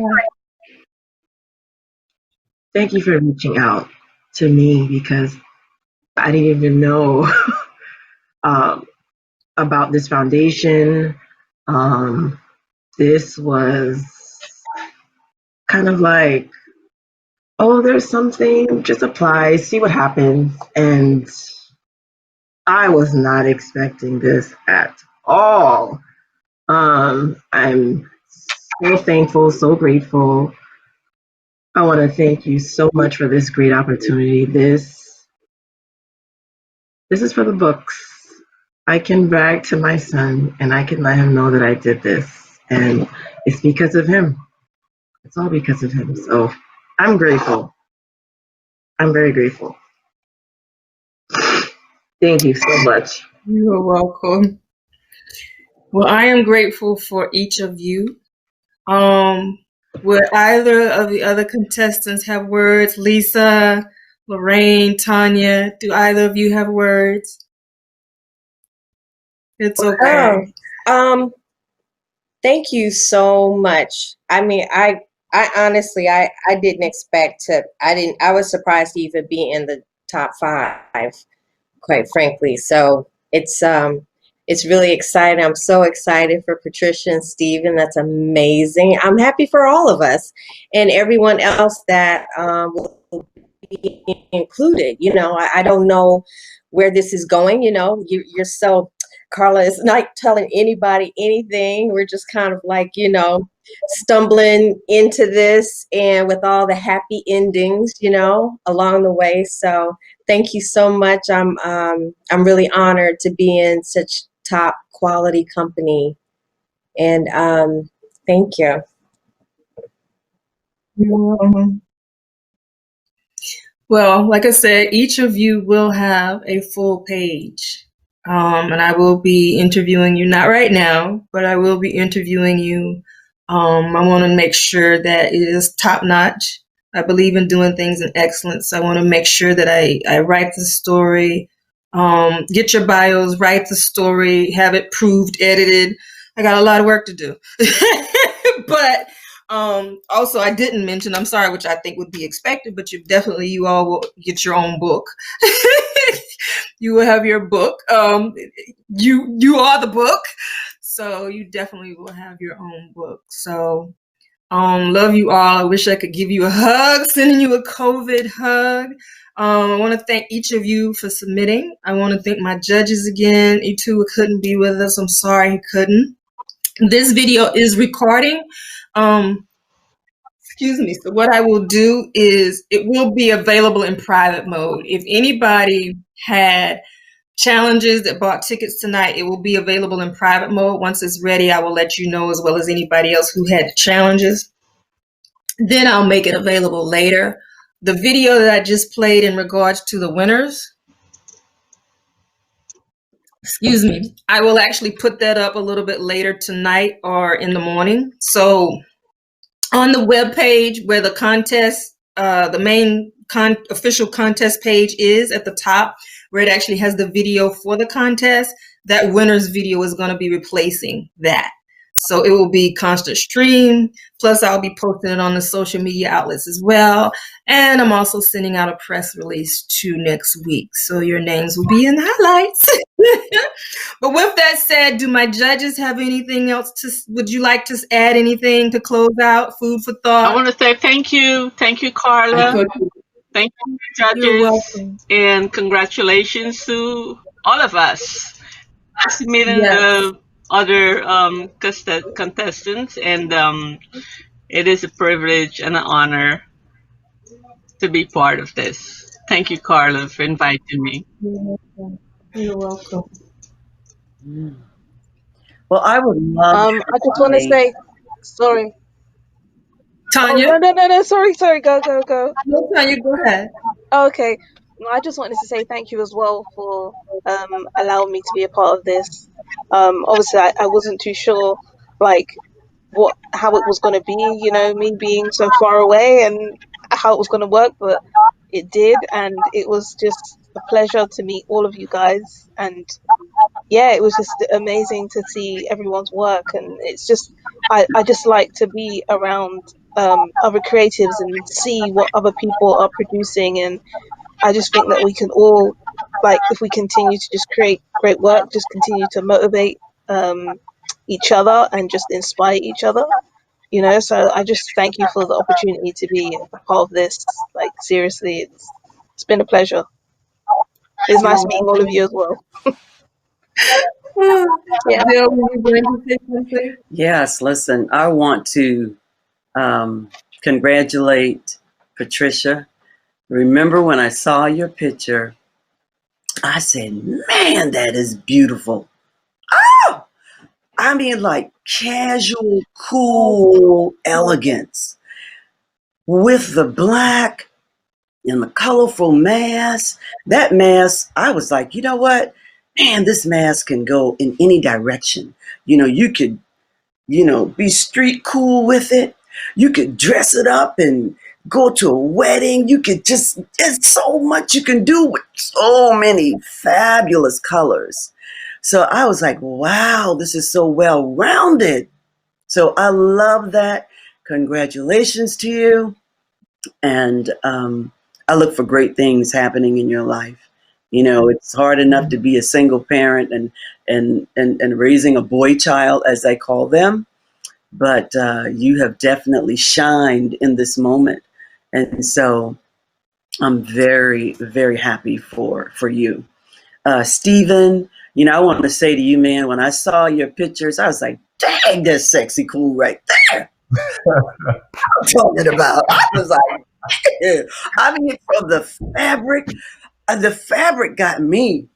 Thank you for reaching out to me, because I didn't even know about this foundation. This was kind of like, oh, there's something, just apply, see what happens. And I was not expecting this at all. I'm so thankful, so grateful. I want to thank you so much for this great opportunity. This is for the books. I can brag to my son and I can let him know that I did this. And it's because of him. It's all because of him. So I'm grateful. I'm very grateful. Thank you so much. You're welcome. Well, I am grateful for each of you. Would either of the other contestants have words? Lisa, Lorraine, Tanya, do either of you have words? It's okay. Thank you so much. I mean, I honestly, I didn't expect to, I was surprised to even be in the top 5, quite frankly. So it's really exciting. I'm so excited for Patricia and Stephen. That's amazing. I'm happy for all of us and everyone else that will included. You know, I don't know where this is going. You know, you're so, Carla is not telling anybody anything. We're just kind of like, you know, stumbling into this, and with all the happy endings, you know, along the way. So thank you so much. I'm really honored to be in such top quality company, and thank you. Well, like I said, each of you will have a full page. And I will be interviewing you, not right now, but I will be interviewing you. I want to make sure that it is top notch. I believe in doing things in excellence. I want to make sure that I write the story, get your bios, write the story, have it proved, edited. I got a lot of work to do. But also, I didn't mention, I'm sorry, which I think would be expected, but you all will get your own book. You will have your book. You are the book. So you definitely will have your own book. So love you all. I wish I could give you a hug, sending you a COVID hug. I want to thank each of you for submitting. I want to thank my judges again. Itu couldn't be with us. I'm sorry he couldn't. This video is recording. Excuse me. So what I will do is it will be available in private mode. If anybody had challenges that bought tickets tonight, it will be available in private mode. Once it's ready, I will let you know, as well as anybody else who had challenges. Then I'll make it available later. The video that I just played in regards to the winners, excuse me, I will actually put that up a little bit later tonight or in the morning. So on the web page where the contest, the main official contest page is at the top, where it actually has the video for the contest, that winner's video is going to be replacing that. So it will be constant stream. Plus, I'll be posting it on the social media outlets as well. And I'm also sending out a press release to next week. So your names will be in the highlights. But with that said, do my judges have anything else would you like to add anything to close out? Food for thought? I want to say thank you. Thank you, Carla. Thank you, judges. You're welcome. And congratulations to all of us. Nice meeting the other contestants, and it is a privilege and an honor to be part of this. Thank you, Carla, for inviting me. You're welcome. Well, I would love. I just want to say, sorry, Tanya. Oh, no. Sorry. Go. No, Tanya, go ahead. Okay. No, I just wanted to say thank you as well for allowing me to be a part of this. Obviously, I wasn't too sure, like, how it was going to be, you know, me being so far away and how it was going to work, but it did, and it was just a pleasure to meet all of you guys, and yeah, it was just amazing to see everyone's work, and it's just I just like to be around other creatives and see what other people are producing, and I just think that we can all, like, if we continue to just create great work, just continue to motivate each other and just inspire each other, you know. So I just thank you for the opportunity to be a part of this. Like, seriously, it's been a pleasure. It's nice meeting all of you as well. Yeah. Bill, were you going to say something? Yes, listen, I want to congratulate Patricia. Remember when I saw your picture, I said, man, that is beautiful. Oh, I mean, like casual, cool elegance with the black and the colorful mask. That mask, I was like, you know what? Man, this mask can go in any direction. You know, you could, you know, be street cool with it. You could dress it up and go to a wedding. You could just, there's so much you can do with so many fabulous colors. So I was like, wow, this is so well-rounded. So I love that. Congratulations to you. And I look for great things happening in your life. You know, it's hard enough to be a single parent and raising a boy child, as I call them. But you have definitely shined in this moment. And so I'm very, very happy for you. Stephen, I want to say to you, man, when I saw your pictures, I was like, dang, that's sexy cool right there. I'm talking about. I was like, yeah. I mean, from the fabric got me.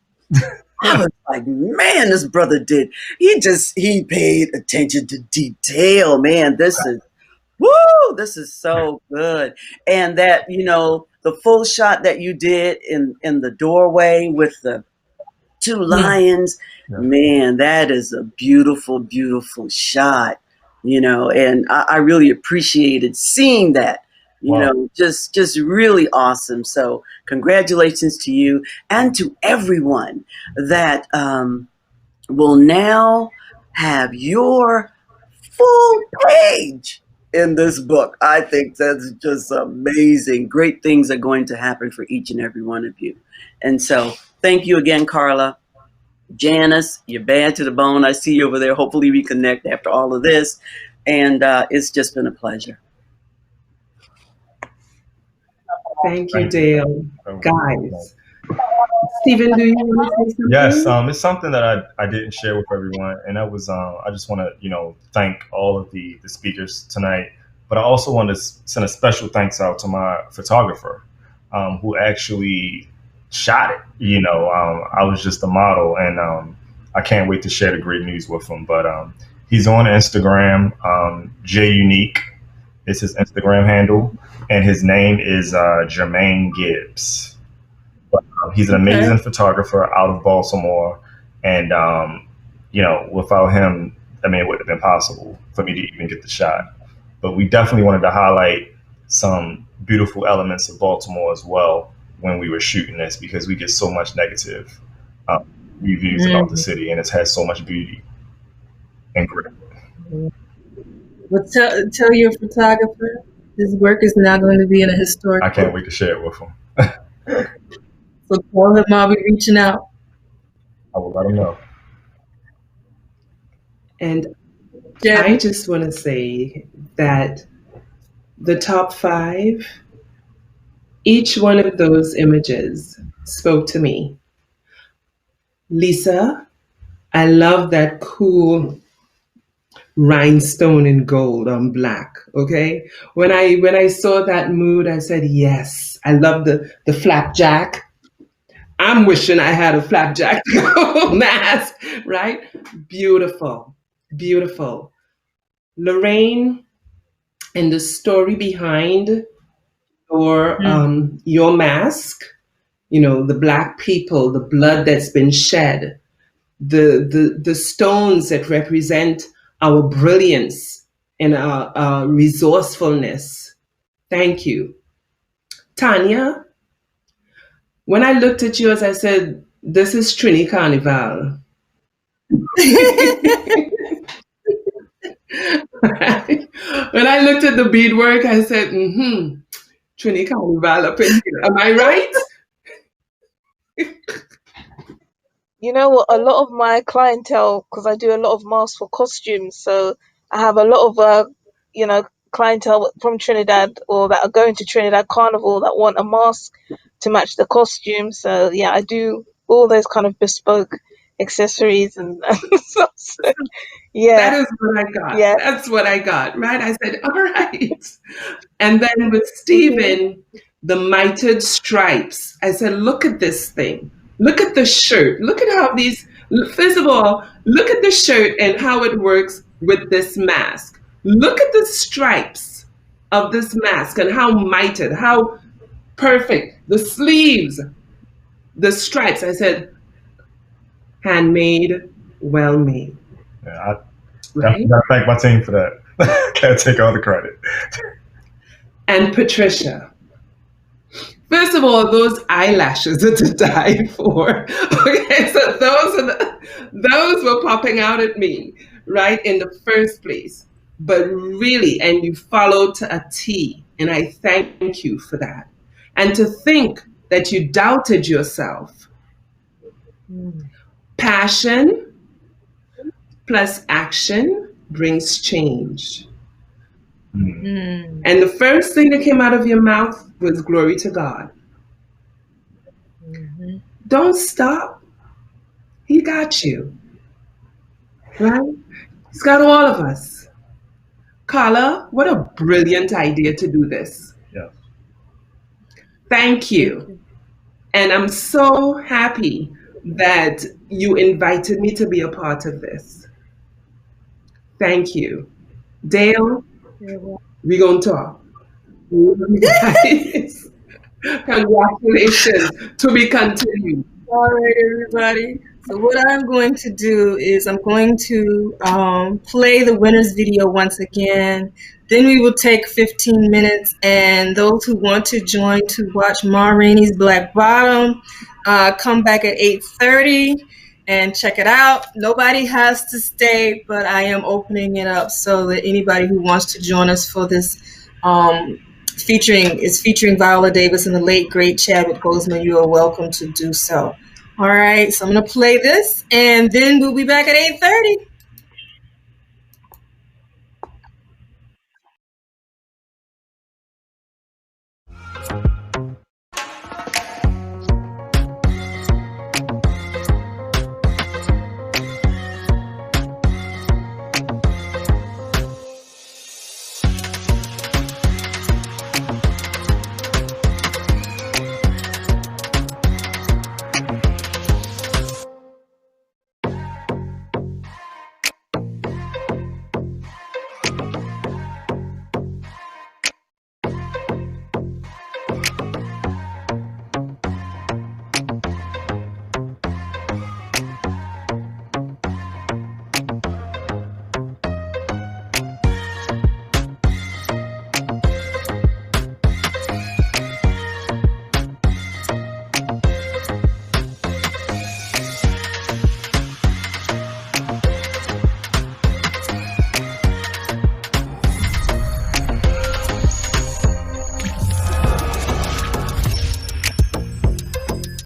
I was like, man, this brother did. He paid attention to detail, man. This is so good. And that, the full shot that you did in the doorway with the two lions, man, that is a beautiful, beautiful shot, and I really appreciated seeing that. Just really awesome. So congratulations to you and to everyone that will now have your full page in this book. I think that's just amazing. Great things are going to happen for each and every one of you. And so thank you again, Carla. Janice, you're bad to the bone. I see you over there. Hopefully we connect after all of this. And it's just been a pleasure. Thank you, Dale. Guys, Stephen, do you want to say something? Yes, it's something that I didn't share with everyone, and that was I just want to thank all of the speakers tonight, but I also want to send a special thanks out to my photographer, who actually shot it. I was just a model, and I can't wait to share the great news with him. But he's on Instagram. J Unique is his Instagram handle, and his name is Jermaine Gibbs. But, he's an amazing photographer out of Baltimore, and without him, it wouldn't have been possible for me to even get the shot. But we definitely wanted to highlight some beautiful elements of Baltimore as well when we were shooting this, because we get so much negative reviews about the city, and it has so much beauty and grit. Well, tell your photographer his work is now going to be in a historic. I can't wait to share it with him. So tell him I'll be reaching out. I will let him know. And I just want to say that the top 5, each one of those images spoke to me. Lisa, I love that cool rhinestone in gold on black. Okay, when I saw that mood, I said yes. I love the flapjack. I'm wishing I had a flapjack mask, right? Beautiful, beautiful. Lorraine, and the story behind your mask, the Black people, the blood that's been shed, the stones that represent our brilliance and our resourcefulness. Thank you. Tanya, when I looked at yours, I said, this is Trini Carnival. When I looked at the beadwork, I said, Trini Carnival up in here. Am I right? You know what? A lot of my clientele, because I do a lot of masks for costumes, so I have a lot of, clientele from Trinidad or that are going to Trinidad Carnival that want a mask to match the costume. So yeah, I do all those kind of bespoke accessories and so, yeah. That is what I got. Yeah. That's what I got, right? I said, all right. And then with Stephen, the mitered stripes, I said, look at this thing. Look at the shirt. Look at how first of all, look at the shirt and how it works with this mask. Look at the stripes of this mask and how mitered, how perfect. The sleeves, the stripes. I said, handmade, well made. Yeah, I gotta thank my team for that. Can't take all the credit. And Patricia. First of all, those eyelashes are to die for. Okay, so those were popping out at me, right, in the first place. But really, and you followed to a T, and I thank you for that. And to think that you doubted yourself. Passion plus action brings change. And the first thing that came out of your mouth was glory to God. Don't stop. He got you, right? He's got all of us. Carla, what a brilliant idea to do this. Yeah. Thank you. And I'm so happy that you invited me to be a part of this. Thank you. Dale, we're going to talk. Guys, congratulations. To be continued. All right, everybody. So what I'm going to do is I'm going to play the winner's video once again. Then we will take 15 minutes, and those who want to join to watch Ma Rainey's Black Bottom, come back at 8:30 and check it out. Nobody has to stay, but I am opening it up so that anybody who wants to join us for this featuring Viola Davis and the late great Chadwick Boseman, you are welcome to do so. All right, so I'm going to play this, and then we'll be back at 8:30.